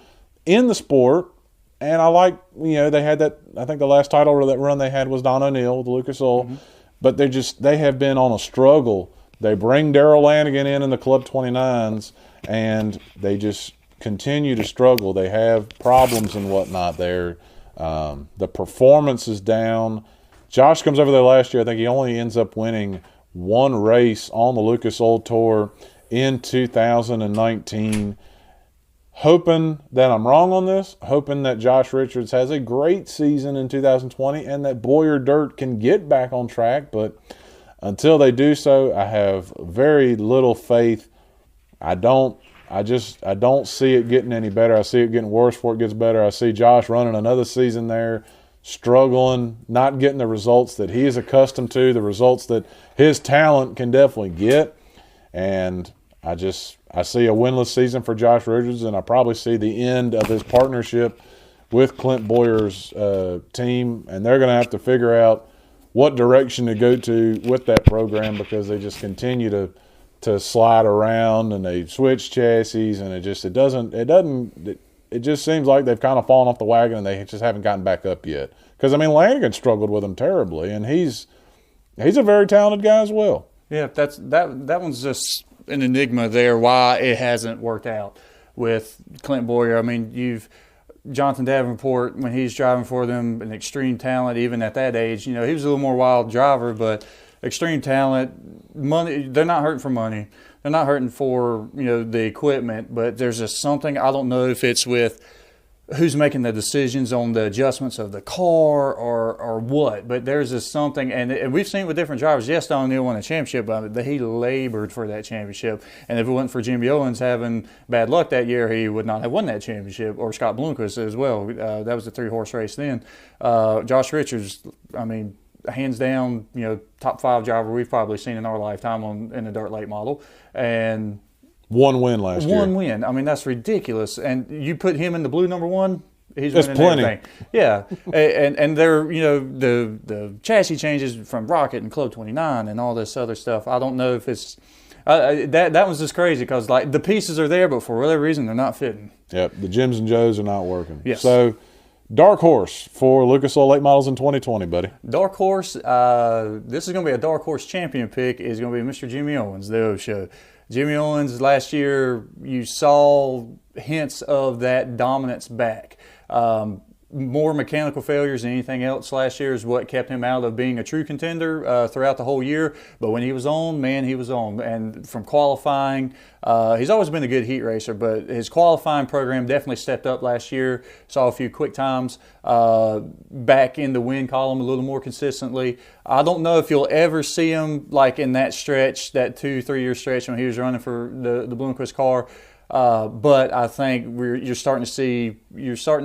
Speaker 3: in the sport. And I like, they had that, I think the last title of that run they had was Don O'Neill with Lucas Oil. Mm-hmm. But they have been on a struggle. They bring Darrell Lanigan in the Club 29s, and they just continue to struggle. They have problems and whatnot there. The performance is down. Josh comes over there last year. I think he only ends up winning one race on the Lucas Oil Tour in 2019. Hoping that I'm wrong on this, hoping that Josh Richards has a great season in 2020 and that Boyer Dirt can get back on track. But until they do so, I have very little faith. I don't see it getting any better. I see it getting worse before it gets better. I see Josh running another season there, struggling, not getting the results that he is accustomed to, the results that his talent can definitely get. And I see a winless season for Josh Richards, and I probably see the end of his partnership with Clint Boyer's team, and they're going to have to figure out what direction to go to with that program, because they just continue to slide around and they switch chassis, and it just seems like they've kind of fallen off the wagon and they just haven't gotten back up yet. Because Lanigan struggled with them terribly, and he's a very talented guy as well.
Speaker 2: Yeah, that one's just an enigma there, why it hasn't worked out with Clint Boyer. You've Jonathan Davenport, when he's driving for them, an extreme talent, even at that age. He was a little more wild driver, but extreme talent, money. They're not hurting for money. They're not hurting for the equipment, but there's just something. I don't know if it's with who's making the decisions on the adjustments of the car or what, but there's just something, and we've seen it with different drivers. Yes, Don O'Neill won a championship, but he labored for that championship, and if it wasn't for Jimmy Owens having bad luck that year, he would not have won that championship, or Scott Bloomquist as well. That was a 3-horse race then. Josh Richards, hands down, top 5 driver we've probably seen in our lifetime in the dirt late model, and
Speaker 3: one win last year.
Speaker 2: One win. That's ridiculous. And you put him in the blue number 1, he's winning
Speaker 3: plenty.
Speaker 2: everything. Yeah. and they're, the chassis changes from Rocket and Club 29 and all this other stuff. I don't know if it's that was just crazy, because the pieces are there, but for whatever reason they're not fitting.
Speaker 3: Yep. The Jims and Joes are not working.
Speaker 2: Yes.
Speaker 3: So, dark horse for Lucas Oil late models in 2020, buddy.
Speaker 2: Dark horse. This is going to be a dark horse champion pick. Is going to be Mr. Jimmy Owens, the O Show. Jimmy Owens, last year, you saw hints of that dominance back. More mechanical failures than anything else last year is what kept him out of being a true contender throughout the whole year. But when he was on, man, he was on. And from qualifying, he's always been a good heat racer, but his qualifying program definitely stepped up last year. Saw a few quick times, back in the win column a little more consistently. I don't know if you'll ever see him in that stretch, that 2-3 year stretch when he was running for the Bloomquist car. But I think you're starting to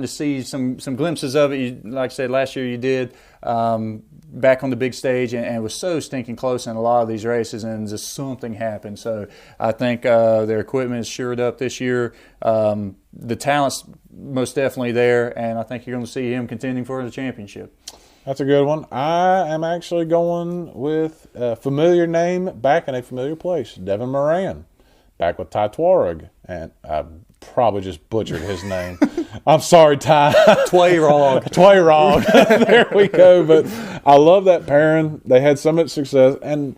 Speaker 2: see some glimpses of it. Like I said, last year you did back on the big stage, and it was so stinking close in a lot of these races, and just something happened. So I think their equipment is shored up this year. The talent's most definitely there, and I think you're going to see him contending for the championship.
Speaker 3: That's a good one. I am actually going with a familiar name back in a familiar place, Devin Moran, back with Ty Twarog. And I probably just butchered his name. I'm sorry, Ty.
Speaker 2: Twarog.
Speaker 3: Twarog. There we go. But I love that pairing. They had so much success. And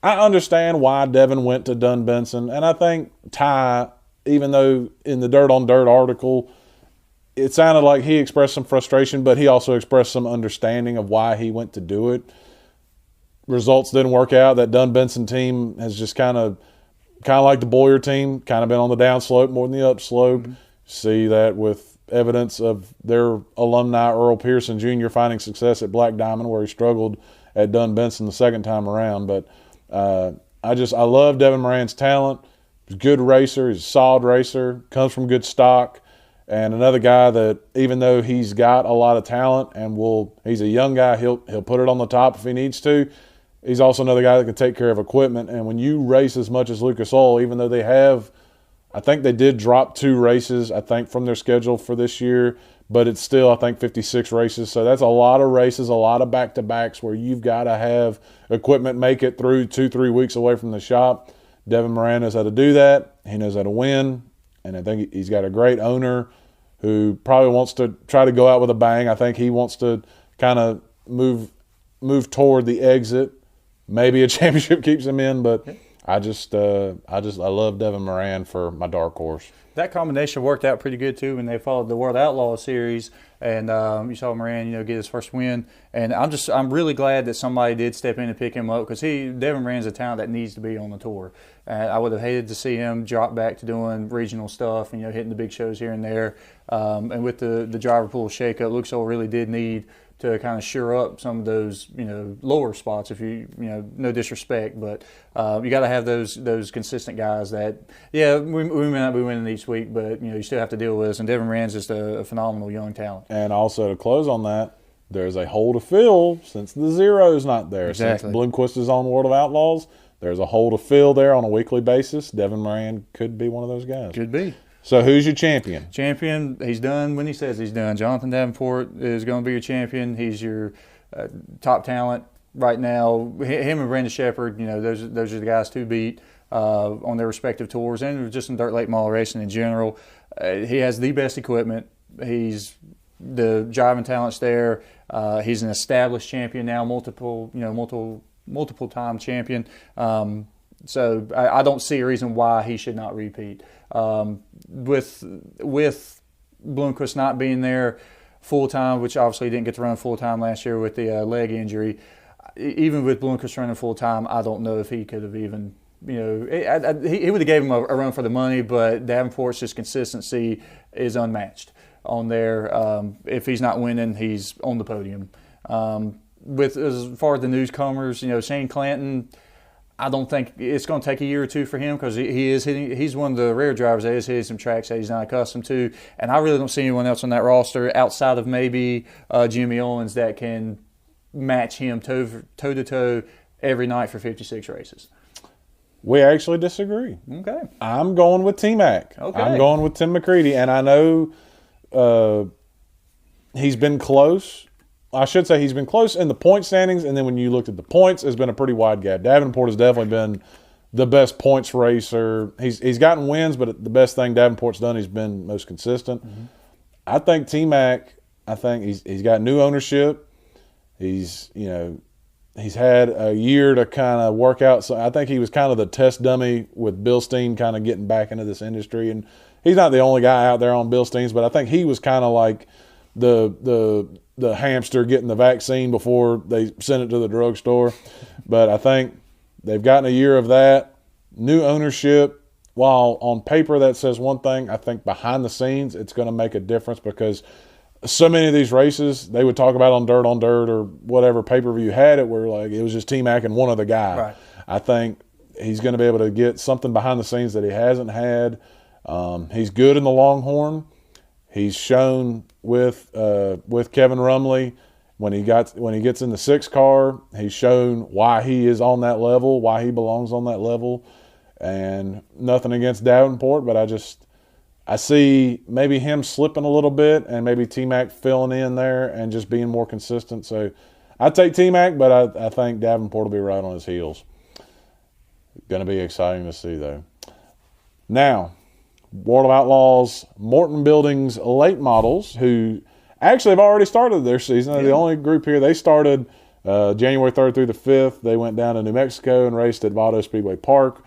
Speaker 3: I understand why Devin went to Dunn Benson. And I think Ty, even though in the Dirt on Dirt article, it sounded like he expressed some frustration, but he also expressed some understanding of why he went to do it. Results didn't work out. That Dunn Benson team has just kind of like the Boyer team, kind of been on the downslope more than the upslope. Mm-hmm. See that with evidence of their alumni Earl Pearson Jr. finding success at Black Diamond, where he struggled at Dunn Benson the second time around. But I love Devin Moran's talent. He's a good racer. He's a solid racer. Comes from good stock. And another guy that, even though he's got a lot of talent and he's a young guy, he'll put it on the top if he needs to. He's also another guy that can take care of equipment. And when you race as much as Lucas Oil, even though I think they did drop 2 races, I think, from their schedule for this year, but it's still, I think, 56 races. So that's a lot of races, a lot of back-to-backs where you've got to have equipment make it through 2-3 weeks away from the shop. Devin Moran knows how to do that. He knows how to win. And I think he's got a great owner who probably wants to try to go out with a bang. I think he wants to kind of move toward the exit. Maybe a championship keeps him in, but I love Devin Moran for my dark horse.
Speaker 2: That combination worked out pretty good too when they followed the World Outlaws Series, and you saw Moran, get his first win. And I'm really glad that somebody did step in and pick him up, because Devin Moran's a talent that needs to be on the tour. I would have hated to see him drop back to doing regional stuff and hitting the big shows here and there. And with the driver pool shakeup, Lucas Oil really did need to kind of shore up some of those, lower spots. If no disrespect, but you got to have those consistent guys that, we may not be winning each week, but you still have to deal with us. And Devin Moran's just a phenomenal young talent.
Speaker 3: And also to close on that, there's a hole to fill since the zero's not there.
Speaker 2: Exactly.
Speaker 3: Since Bloomquist is on World of Outlaws, there's a hole to fill there on a weekly basis. Devin Moran could be one of those guys.
Speaker 2: Could be.
Speaker 3: So who's your champion?
Speaker 2: Champion, he's done when he says he's done. Jonathan Davenport is going to be your champion. He's your top talent right now. Him and Brandon Shepard, those are the guys to beat on their respective tours and just in dirt late model racing in general. He has the best equipment. He's the driving talent's there. He's an established champion now, multiple time champion. So I don't see a reason why he should not repeat. With Bloomquist not being there full time, which obviously he didn't get to run full time last year with the leg injury, even with Bloomquist running full time, I don't know if he could have even, he would have gave him a run for the money, but Davenport's just consistency is unmatched on there. If he's not winning, he's on the podium. With as far as the newcomers, Shane Clanton, I don't think it's going to take a year or two for him, because he's one of the rare drivers that is hitting some tracks that he's not accustomed to. And I really don't see anyone else on that roster outside of maybe Jimmy Owens that can match him toe-to-toe every night for 56 races.
Speaker 3: We actually disagree.
Speaker 2: Okay.
Speaker 3: I'm going with T-Mac.
Speaker 2: Okay.
Speaker 3: I'm going with Tim McCready. And I know he's been close. I should say he's been close in the point standings, and then when you looked at the points, it's been a pretty wide gap. Davenport has definitely been the best points racer. He's gotten wins, but the best thing Davenport's done, he's been most consistent. Mm-hmm. I think T-Mac, he's got new ownership. He's had a year to kind of work out. So I think he was kind of the test dummy with Bill Steen kind of getting back into this industry. And he's not the only guy out there on Bill Steen's, but I think he was kind of like the hamster getting the vaccine before they sent it to the drugstore. But I think they've gotten a year of that. New ownership, while on paper that says one thing, I think behind the scenes it's going to make a difference, because so many of these races they would talk about on Dirt or whatever pay-per-view had it, where like it was just T-Mac and one other guy. Right. I think he's going to be able to get something behind the scenes that he hasn't had. He's good in the Longhorn. He's shown with Kevin Rumley when he gets in the 6 car, he's shown why he is on that level, why he belongs on that level. And nothing against Davenport, but I see maybe him slipping a little bit and maybe T-Mac filling in there and just being more consistent. So I take T-Mac, but I think Davenport will be right on his heels. Going to be exciting to see, though. Now, World of Outlaws, Morton Buildings late models, who actually have already started their season. They're the only group here. They started January 3rd through the 5th. They went down to New Mexico and raced at Vado Speedway Park.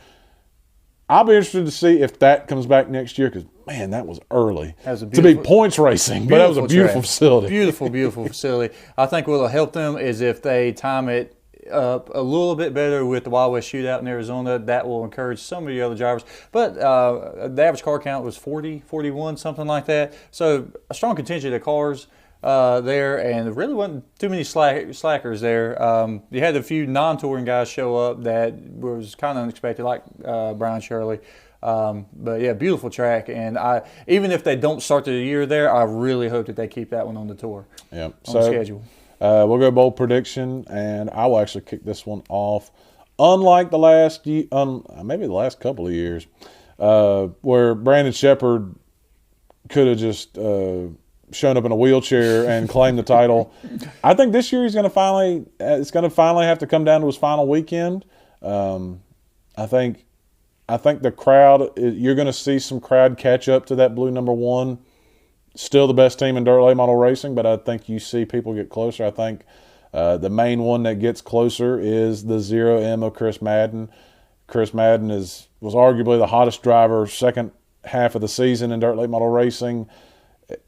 Speaker 3: I'll be interested to see if that comes back next year because, man, that was early to be points racing. But that was a beautiful facility.
Speaker 2: Beautiful, beautiful facility. I think what will help them is if they time it up a little bit better with the Wild West Shootout in Arizona. That will encourage some of the other drivers. But the average car count was 40, 41, something like that. So a strong contingent of cars there, and there really wasn't too many slackers there. You had a few non-touring guys show up that was kind of unexpected, like Brian Shirley. But yeah, beautiful track, and even if they don't start the year there, I really hope that they keep that one on the tour.
Speaker 3: Yeah,
Speaker 2: on the schedule.
Speaker 3: We'll go bold prediction, and I will actually kick this one off. Unlike the last, maybe the last couple of years, where Brandon Sheppard could have just shown up in a wheelchair and claimed the title, I think this year it's going to finally have to come down to his final weekend. I think the crowd, you're going to see some crowd catch up to that blue number one. Still the best team in dirt late model racing, but I think you see people get closer. I think the main one that gets closer is the 0M of Chris Madden. Chris Madden was arguably the hottest driver second half of the season in dirt late model racing.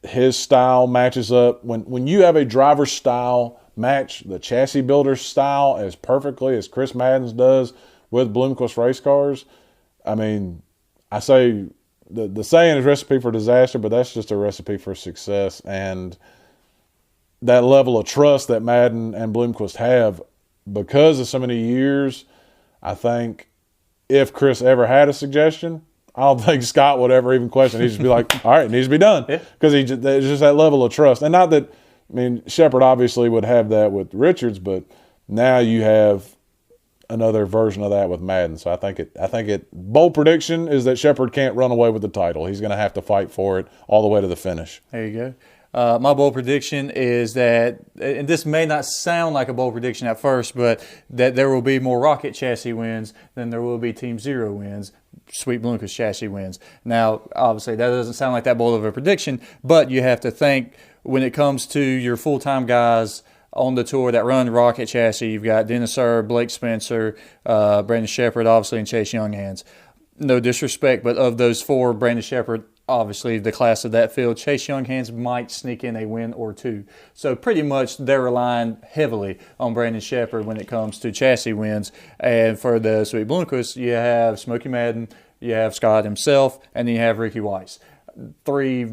Speaker 3: His style matches up. When you have a driver's style match the chassis builder's style as perfectly as Chris Madden's does with Bloomquist race cars, I mean, I say the saying is recipe for disaster, but that's just a recipe for success. And that level of trust that Madden and Bloomquist have because of so many years, I think if Chris ever had a suggestion, I don't think Scott would ever even question. He'd just be like, all right, it needs to be done. Because there's just that level of trust. And not that, I mean, Sheppard obviously would have that with Richards, but now you have another version of that with Madden. So I think it bold prediction is that Sheppard can't run away with the title. He's going to have to fight for it all the way to the finish.
Speaker 2: There you go. My bold prediction is that, and this may not sound like a bold prediction at first, but that there will be more Rocket chassis wins than there will be Team Zero wins, Sweet Bloomquist chassis wins. Now, obviously, that doesn't sound like that bold of a prediction, but you have to think when it comes to your full-time guys on the tour that run Rocket chassis, you've got Dennis Err, Blake Spencer, Brandon Sheppard, obviously, and Chase Younghands. No disrespect, but of those four, Brandon Sheppard, obviously the class of that field, Chase Younghands might sneak in a win or two. So pretty much they're relying heavily on Brandon Sheppard when it comes to chassis wins. And for the Sweet Bloomquist, you have Smokey Madden, you have Scott himself, and then you have Ricky Weiss. Three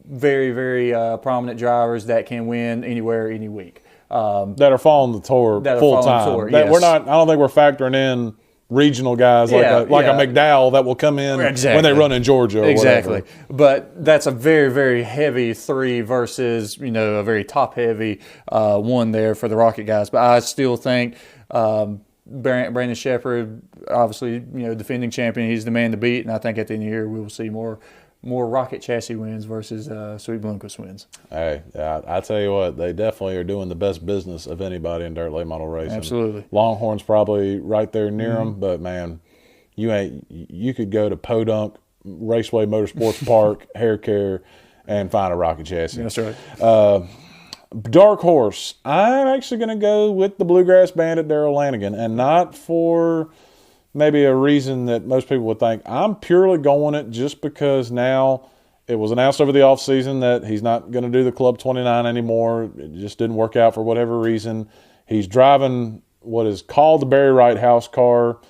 Speaker 2: very, very prominent drivers that can win anywhere, any week.
Speaker 3: That are following the tour full time.
Speaker 2: Yes.
Speaker 3: We're not. I don't think we're factoring in regional guys like a McDowell that will come in when they run in Georgia. Or
Speaker 2: exactly.
Speaker 3: whatever.
Speaker 2: But that's a very, very heavy three versus a very top heavy one there for the Rocket guys. But I still think Brandon Sheppard, obviously defending champion, he's the man to beat, and I think at the end of the year we will see more Rocket chassis wins versus Sweet Bloomquist wins.
Speaker 3: Hey, I tell you what, they definitely are doing the best business of anybody in dirt late model racing.
Speaker 2: Absolutely.
Speaker 3: Longhorn's probably right there near them, but man, you could go to Podunk Raceway Motorsports Park, Hair Care, and find a Rocket chassis.
Speaker 2: That's right.
Speaker 3: Dark horse, I'm actually going to go with the Bluegrass Bandit Darrell Lanigan, and not for maybe a reason that most people would think. I'm purely going it just because now it was announced over the offseason that he's not going to do the Club 29 anymore. It just didn't work out for whatever reason. He's driving what is called the Barry Wright house car-ish.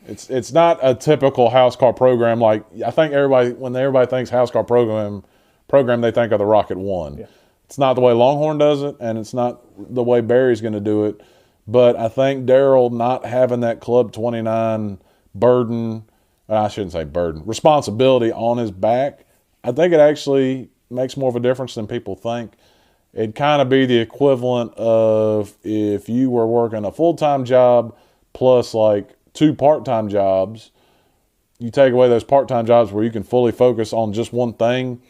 Speaker 3: It's not a typical house car program. Like, I think when everybody thinks house car program, they think of the Rocket 1. Yeah. It's not the way Longhorn does it, and it's not the way Barry's going to do it. But I think Darrell not having that Club 29 burden, I shouldn't say burden, responsibility on his back, I think it actually makes more of a difference than people think. It'd kind of be the equivalent of if you were working a full-time job plus like 2 part-time jobs, you take away those part-time jobs where you can fully focus on just one thing,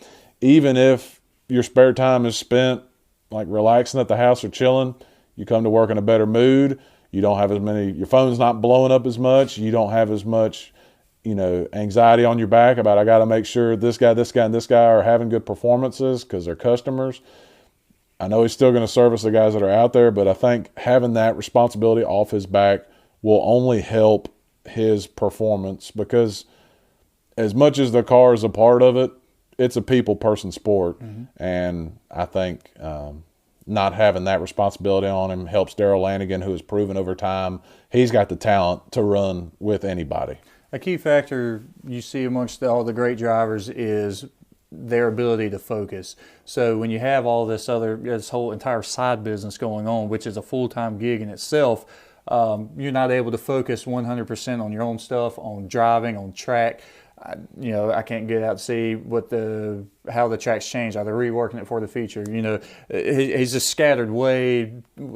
Speaker 3: even if your spare time is spent like relaxing at the house or chilling, you come to work in a better mood. You don't have as many, your phone's not blowing up as much. You don't have as much, anxiety on your back about, I got to make sure this guy, and this guy are having good performances because they're customers. I know he's still going to service the guys that are out there, but I think having that responsibility off his back will only help his performance, because as much as the car is a part of it, it's a people-person sport. And I think not having that responsibility on him helps Darrell Lanigan, who has proven over time he's got the talent to run with anybody.
Speaker 2: A key factor you see amongst all the great drivers is their ability to focus. So when you have all this whole entire side business going on, which is a full-time gig in itself, you're not able to focus 100% on your own stuff, on driving, on track. I can't get out to see how the tracks change. Are they reworking it for the feature? He's just scattered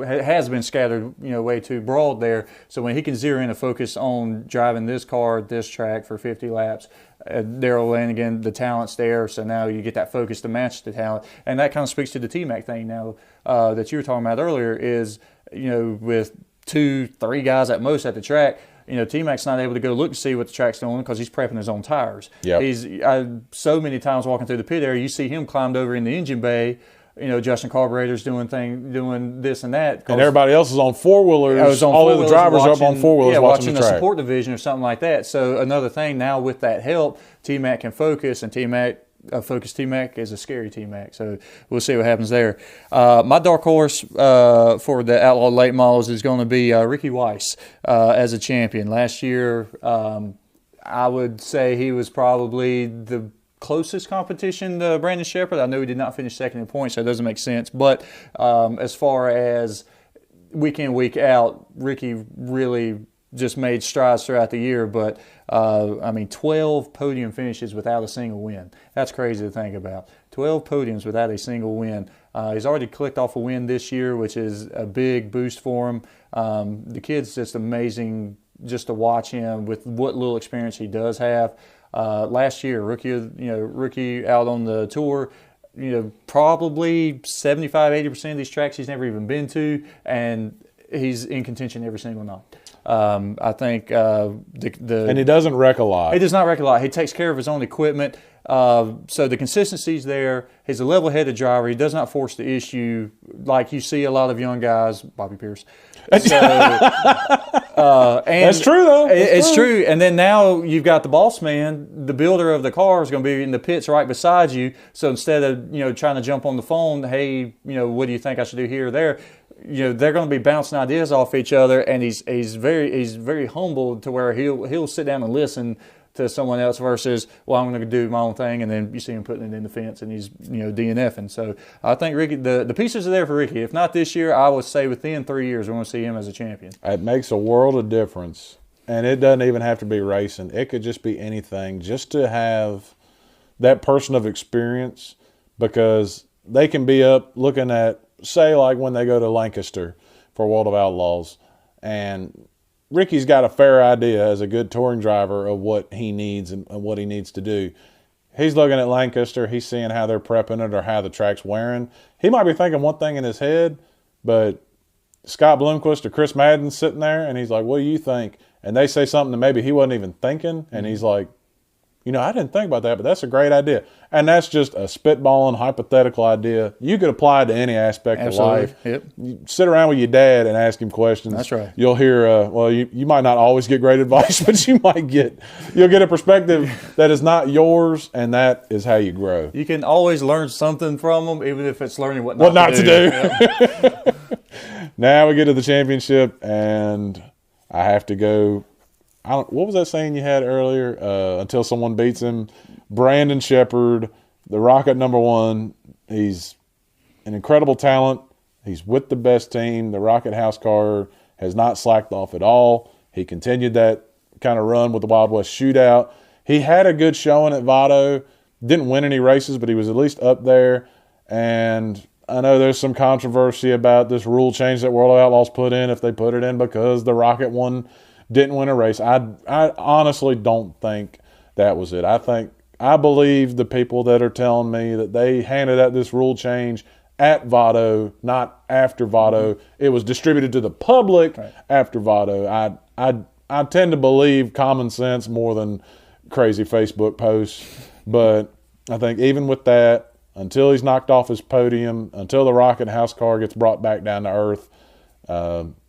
Speaker 2: has been scattered, way too broad there. So when he can zero in and focus on driving this car, this track for 50 laps, Darrell Lanigan, the talent's there. So now you get that focus to match the talent. And that kind of speaks to the T-Mac thing now that you were talking about earlier is, with 2-3 guys at most at the track, T-Mac's not able to go look to see what the track's doing because he's prepping his own tires.
Speaker 3: Yep.
Speaker 2: He's so many times walking through the pit area, you see him climbed over in the engine bay, adjusting carburetors, doing this and that.
Speaker 3: And everybody else is on four-wheelers. All the other drivers are up on four-wheelers watching the track.
Speaker 2: Support division or something like that. So another thing now with that help, T-Mac can focus, and focused T-Mac is a scary T-Mac. So we'll see what happens there. My dark horse for the Outlaw late models is going to be Ricky Weiss as a champion. Last year, I would say he was probably the closest competition to Brandon Sheppard. I know he did not finish second in points, so it doesn't make sense. But as far as week in, week out, Ricky really just made strides throughout the year, but 12 podium finishes without a single win. That's crazy to think about. 12 podiums without a single win. He's already clicked off a win this year, which is a big boost for him. The kid's just amazing just to watch him with what little experience he does have. Last year, rookie out on the tour, probably 75-80% of these tracks he's never even been to, and he's in contention every single night. I think and
Speaker 3: he doesn't wreck a lot.
Speaker 2: He does not wreck a lot. He takes care of his own equipment. So the consistency's there. He's a level-headed driver. He does not force the issue like you see a lot of young guys, Bobby Pierce. So, and
Speaker 3: that's true, though.
Speaker 2: It's true. And then now you've got the boss man, the builder of the car is going to be in the pits right beside you. So instead of trying to jump on the phone, hey, what do you think I should do here or there? They're going to be bouncing ideas off each other, and he's very humble to where he'll sit down and listen to someone else versus, well, I'm going to do my own thing, and then you see him putting it in the fence and he's DNFing. So I think Ricky, the pieces are there for Ricky. If not this year, I would say within 3 years we're going to see him as a champion.
Speaker 3: It makes a world of difference, and it doesn't even have to be racing. It could just be anything, just to have that person of experience, because they can be up looking at, say, like when they go to Lancaster for World of Outlaws, and Ricky's got a fair idea as a good touring driver of what he needs and what he needs to do. He's looking at Lancaster, he's seeing how they're prepping it or how the track's wearing. He might be thinking one thing in his head, but Scott Bloomquist or Chris Madden's sitting there, and he's like, what do you think? And they say something that maybe he wasn't even thinking, and he's like, I didn't think about that, but that's a great idea. And that's just a spitballing, hypothetical idea. You could apply it to any aspect of life.
Speaker 2: Yep.
Speaker 3: You sit around with your dad and ask him questions.
Speaker 2: That's right.
Speaker 3: You'll hear, you might not always get great advice, but you'll get a perspective that is not yours, and that is how you grow.
Speaker 2: You can always learn something from them, even if it's learning what
Speaker 3: not to do.
Speaker 2: Yep.
Speaker 3: Now we get to the championship, and I have to go. What was that saying you had earlier? Until someone beats him. Brandon Sheppard, the Rocket #1. He's an incredible talent. He's with the best team. The Rocket House car has not slacked off at all. He continued that kind of run with the Wild West Shootout. He had a good showing at Vado. Didn't win any races, but he was at least up there. And I know there's some controversy about this rule change that World of Outlaws put in, if they put it in because the Rocket one didn't win a race. I honestly don't think that was it. I believe the people that are telling me that they handed out this rule change at Votto, not after Votto. It was distributed to the public after Votto. I tend to believe common sense more than crazy Facebook posts. But I think even with that, until he's knocked off his podium, until the rocket house car gets brought back down to earth,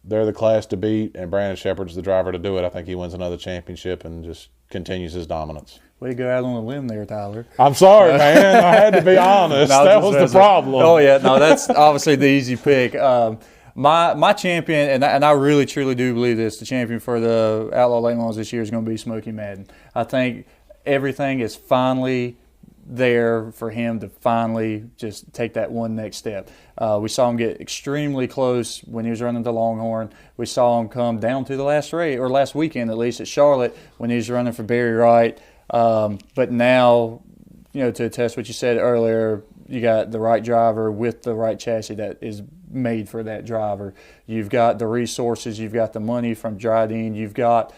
Speaker 3: they're the class to beat, and Brandon Sheppard's the driver to do it. I think he wins another championship and just continues his dominance.
Speaker 2: Way to go out on a limb there, Tyler.
Speaker 3: I'm sorry, man. I had to be honest. That was the problem.
Speaker 2: Oh, yeah. No, that's obviously the easy pick. My champion, and I really, truly do believe this, the champion for the Outlaw Late Models this year is going to be Smokey Madden. I think everything is finally there for him to finally just take that one next step. We saw him get extremely close when he was running the Longhorn. We saw him come down to the last race, or last weekend at least, at Charlotte when he was running for Barry Wright. But now, to attest what you said earlier, you got the right driver with the right chassis that is made for that driver. You've got the resources, you've got the money from Dryden, you've got,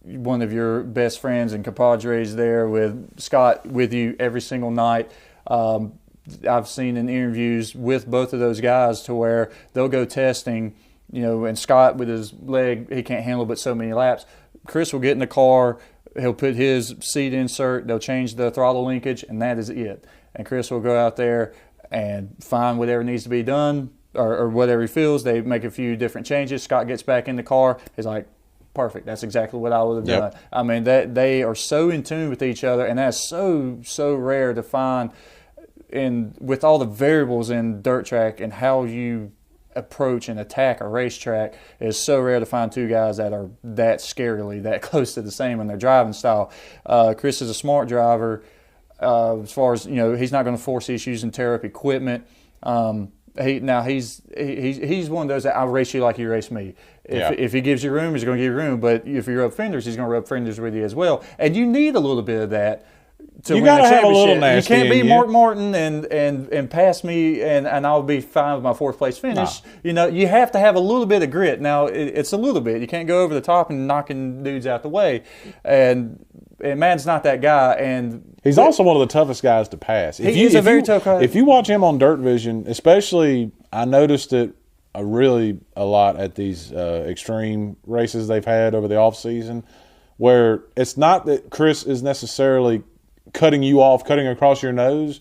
Speaker 2: one of your best friends and compadres there with Scott with you every single night. I've seen in interviews with both of those guys to where they'll go testing, and Scott with his leg, he can't handle but so many laps. Chris will get in the car, he'll put his seat insert, they'll change the throttle linkage, and that is it. And Chris will go out there and find whatever needs to be done or whatever he feels. They make a few different changes. Scott gets back in the car. He's like, perfect. That's exactly what I would have done. I mean, that they are so in tune with each other, and that's so rare to find with all the variables in dirt track and how you approach and attack a racetrack. Is so rare to find two guys that are that scarily that close to the same in their driving style. Chris is a smart driver. As far as he's not going to force issues and tear up equipment. He's one of those that I'll race you like you race me. If he gives you room, he's going to give you room. But if you rub fenders, he's going to rub fenders with you as well. And you need a little bit of that to win a championship. Have a little nasty. You can't be Mark Martin and pass me and I'll be fine with my fourth place finish. No. You have to have a little bit of grit. Now it's a little bit. You can't go over the top and knocking dudes out the way. And Madden's not that guy. And
Speaker 3: he's also one of the toughest guys to pass.
Speaker 2: He's a very tough guy.
Speaker 3: If you watch him on Dirt Vision, especially, I noticed it a lot at these extreme races they've had over the off season, where it's not that Chris is necessarily cutting you off, cutting across your nose,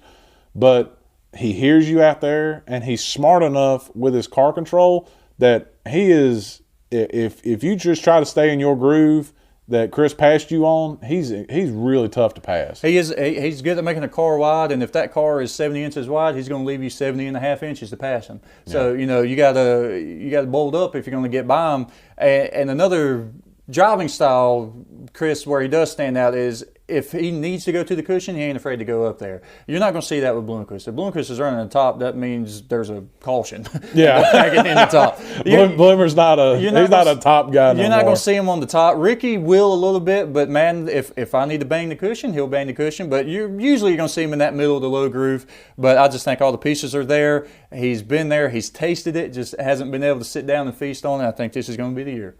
Speaker 3: but he hears you out there, and he's smart enough with his car control that he is. If you just try to stay in your groove that Chris passed you on, he's really tough to pass.
Speaker 2: He's good at making a car wide, and if that car is 70 inches wide, he's going to leave you 70.5 inches to pass him. So you got to bold up if you're going to get by him. And another driving style, Chris, where he does stand out is if he needs to go to the cushion, he ain't afraid to go up there. You're not going to see that with Bloomquist. If Bloomquist is running the top, that means there's a caution.
Speaker 3: Yeah,
Speaker 2: in the top.
Speaker 3: Bloomer's not a top guy.
Speaker 2: You're not going to see him on the top. Ricky will a little bit, but man, if I need to bang the cushion, he'll bang the cushion. But you're going to see him in that middle of the low groove. But I just think all the pieces are there. He's been there. He's tasted it. Just hasn't been able to sit down and feast on it. I think this is going to be the year.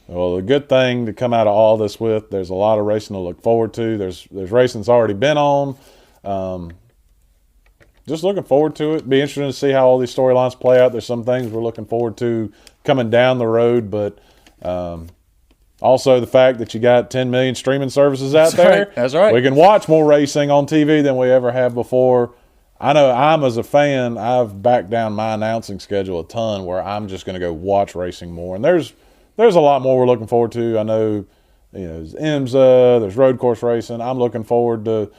Speaker 3: Well, the good thing to come out of all this with, there's a lot of racing to look forward to. There's racing that's already been on. Just looking forward to it. Be interesting to see how all these storylines play out. There's some things we're looking forward to coming down the road, but also the fact that you got 10 million streaming services out there.
Speaker 2: Right. That's right.
Speaker 3: We can watch more racing on TV than we ever have before. I know as a fan, I've backed down my announcing schedule a ton where I'm just going to go watch racing more. And there's a lot more we're looking forward to. I know, there's IMSA, there's road course racing. I'm looking forward to,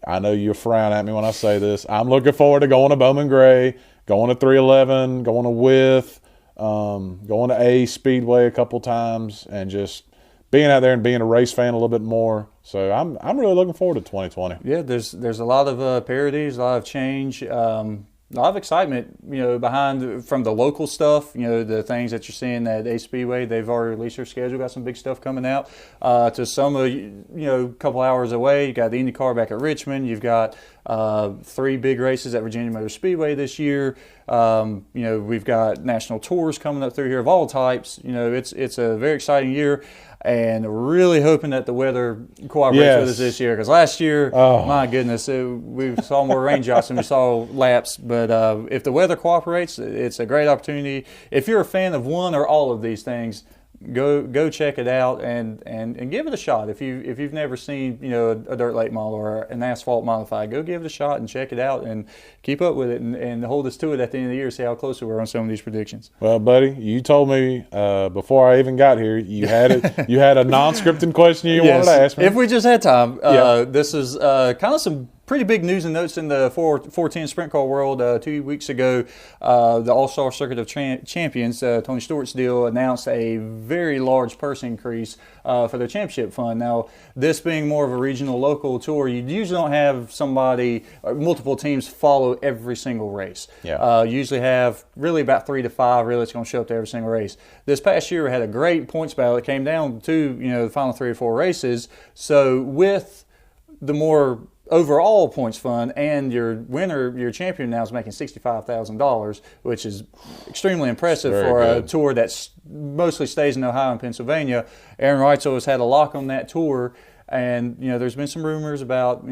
Speaker 3: I know you frown at me when I say this, I'm looking forward to going to Bowman Gray, going to 311, going to With, going to A Speedway a couple times, and just being out there and being a race fan a little bit more. So I'm really looking forward to 2020.
Speaker 2: Yeah, there's a lot of parodies, a lot of change. A lot of excitement, behind from the local stuff, the things that you're seeing at A Speedway. They've already released their schedule, got some big stuff coming out. To some of, a couple hours away, you got the IndyCar back at Richmond. You've got 3 big races at Virginia Motor Speedway this year. We've got national tours coming up through here of all types. It's a very exciting year. and really hoping that the weather cooperates with us this year. Because last year, my goodness, we saw more raindrops than we saw laps. But if the weather cooperates, it's a great opportunity. If you're a fan of one or all of these things, go check it out and give it a shot. If you've never seen a dirt late model or an asphalt modified, go give it a shot and check it out and keep up with it and hold us to it at the end of the year. See how close we were on some of these predictions.
Speaker 3: Well, buddy, you told me before I even got here you had it. You had a non-scripted question you wanted to ask me.
Speaker 2: If we just had time, this is kind of some pretty big news and notes in the 410 sprint car world. 2 weeks ago, the All-Star Circuit of Champions, Tony Stewart's deal, announced a very large purse increase for their championship fund. Now, this being more of a regional, local tour, you usually don't have somebody or multiple teams follow every single race. You usually have really about 3 to 5 really that's going to show up to every single race. This past year, we had a great points battle. It came down to the final 3 or 4 races. So with the more overall points fund and your winner, your champion now is making $65,000, which is extremely impressive for a tour that mostly stays in Ohio and Pennsylvania. Aaron Reitzel has had a lock on that tour, and there's been some rumors about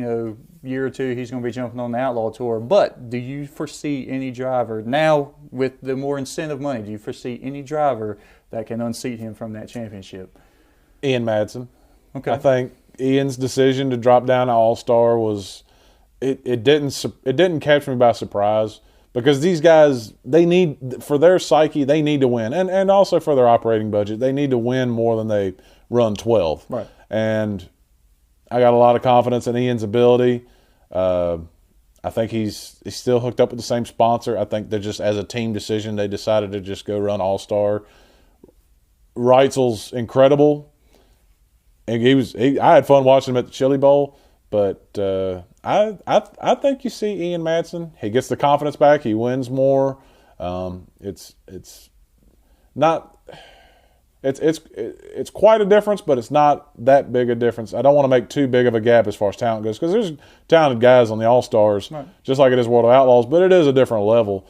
Speaker 2: year or two he's going to be jumping on the Outlaw Tour. But do you foresee any driver now with the more incentive money? Do you foresee any driver that can unseat him from that championship?
Speaker 3: Ian Madsen.
Speaker 2: Okay,
Speaker 3: I think Ian's decision to drop down to All-Star was it didn't catch me by surprise, because these guys, they need, for their psyche, they need to win, and also for their operating budget, they need to win more than they run 12.
Speaker 2: Right.
Speaker 3: And I got a lot of confidence in Ian's ability. I think he's still hooked up with the same sponsor. I think they're just, as a team decision, they decided to just go run All-Star. Reitzel's incredible. And I had fun watching him at the Chili Bowl, but I think you see Ian Madsen. He gets the confidence back. He wins more. It's quite a difference, but it's not that big a difference. I don't want to make too big of a gap as far as talent goes, because there's talented guys on the All-Stars, just like it is World of Outlaws, but it is a different level.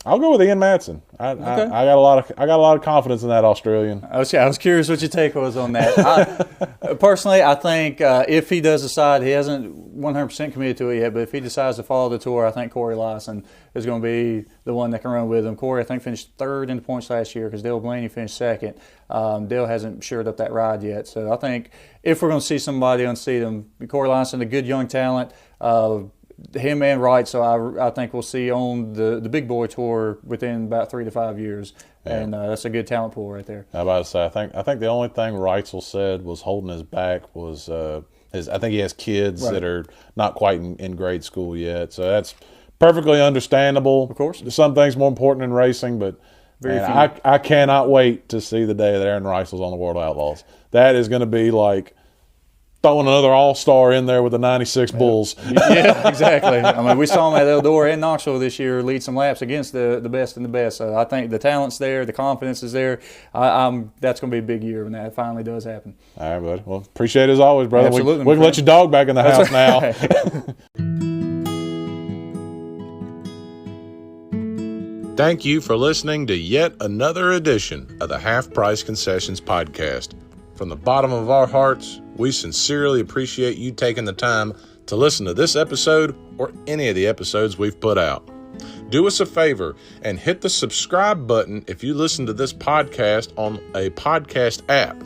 Speaker 3: I'll go with Ian Madsen. I got a lot of confidence in that Australian.
Speaker 2: I was curious what your take was on that. Personally, I think if he does decide, he hasn't 100% committed to it yet, but if he decides to follow the tour, I think Corey Lyson is going to be the one that can run with him. Corey, I think, finished 3rd in the points last year because Dale Blaney finished 2nd. Dale hasn't shored up that ride yet. So I think if we're going to see somebody unseat him, Corey Lyson, a good young talent, him and Wright, so I think we'll see on the big boy tour within about 3 to 5 years, and that's a good talent pool right there.
Speaker 3: I was about to say, I think the only thing Reitzel said was holding his back was I think he has kids that are not quite in grade school yet, so that's perfectly understandable.
Speaker 2: Of course,
Speaker 3: some things more important in racing, but I cannot wait to see the day that Aaron Reitzel's on the World of Outlaws. That is going to be like throwing another All-Star in there with the 96 Bulls.
Speaker 2: Yeah, exactly. I mean, we saw him at Eldora and Knoxville this year lead some laps against the best and the best. So I think the talent's there, the confidence is there. That's going to be a big year when that finally does happen.
Speaker 3: All right, buddy. Well, appreciate it as always, brother.
Speaker 2: Absolutely.
Speaker 3: We can let your dog back in the house now.
Speaker 1: Thank you for listening to yet another edition of the Half Price Concessions podcast. From the bottom of our hearts, we sincerely appreciate you taking the time to listen to this episode or any of the episodes we've put out. Do us a favor and hit the subscribe button if you listen to this podcast on a podcast app.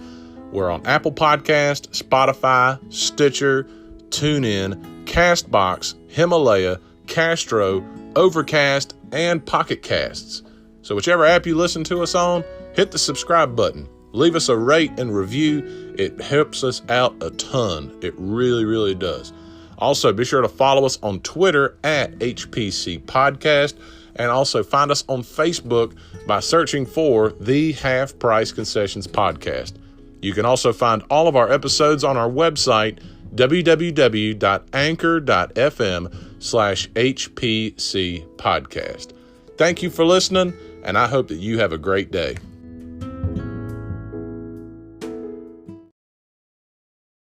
Speaker 1: We're on Apple Podcast, Spotify, Stitcher, TuneIn, CastBox, Himalaya, Castro, Overcast, and Pocket Casts. So whichever app you listen to us on, hit the subscribe button. Leave us a rate and review. It helps us out a ton. It really, really does. Also, be sure to follow us on Twitter at HPC Podcast, and also find us on Facebook by searching for the Half Price Concessions Podcast. You can also find all of our episodes on our website, www.anchor.fm/HPC Podcast. Thank you for listening, and I hope that you have a great day.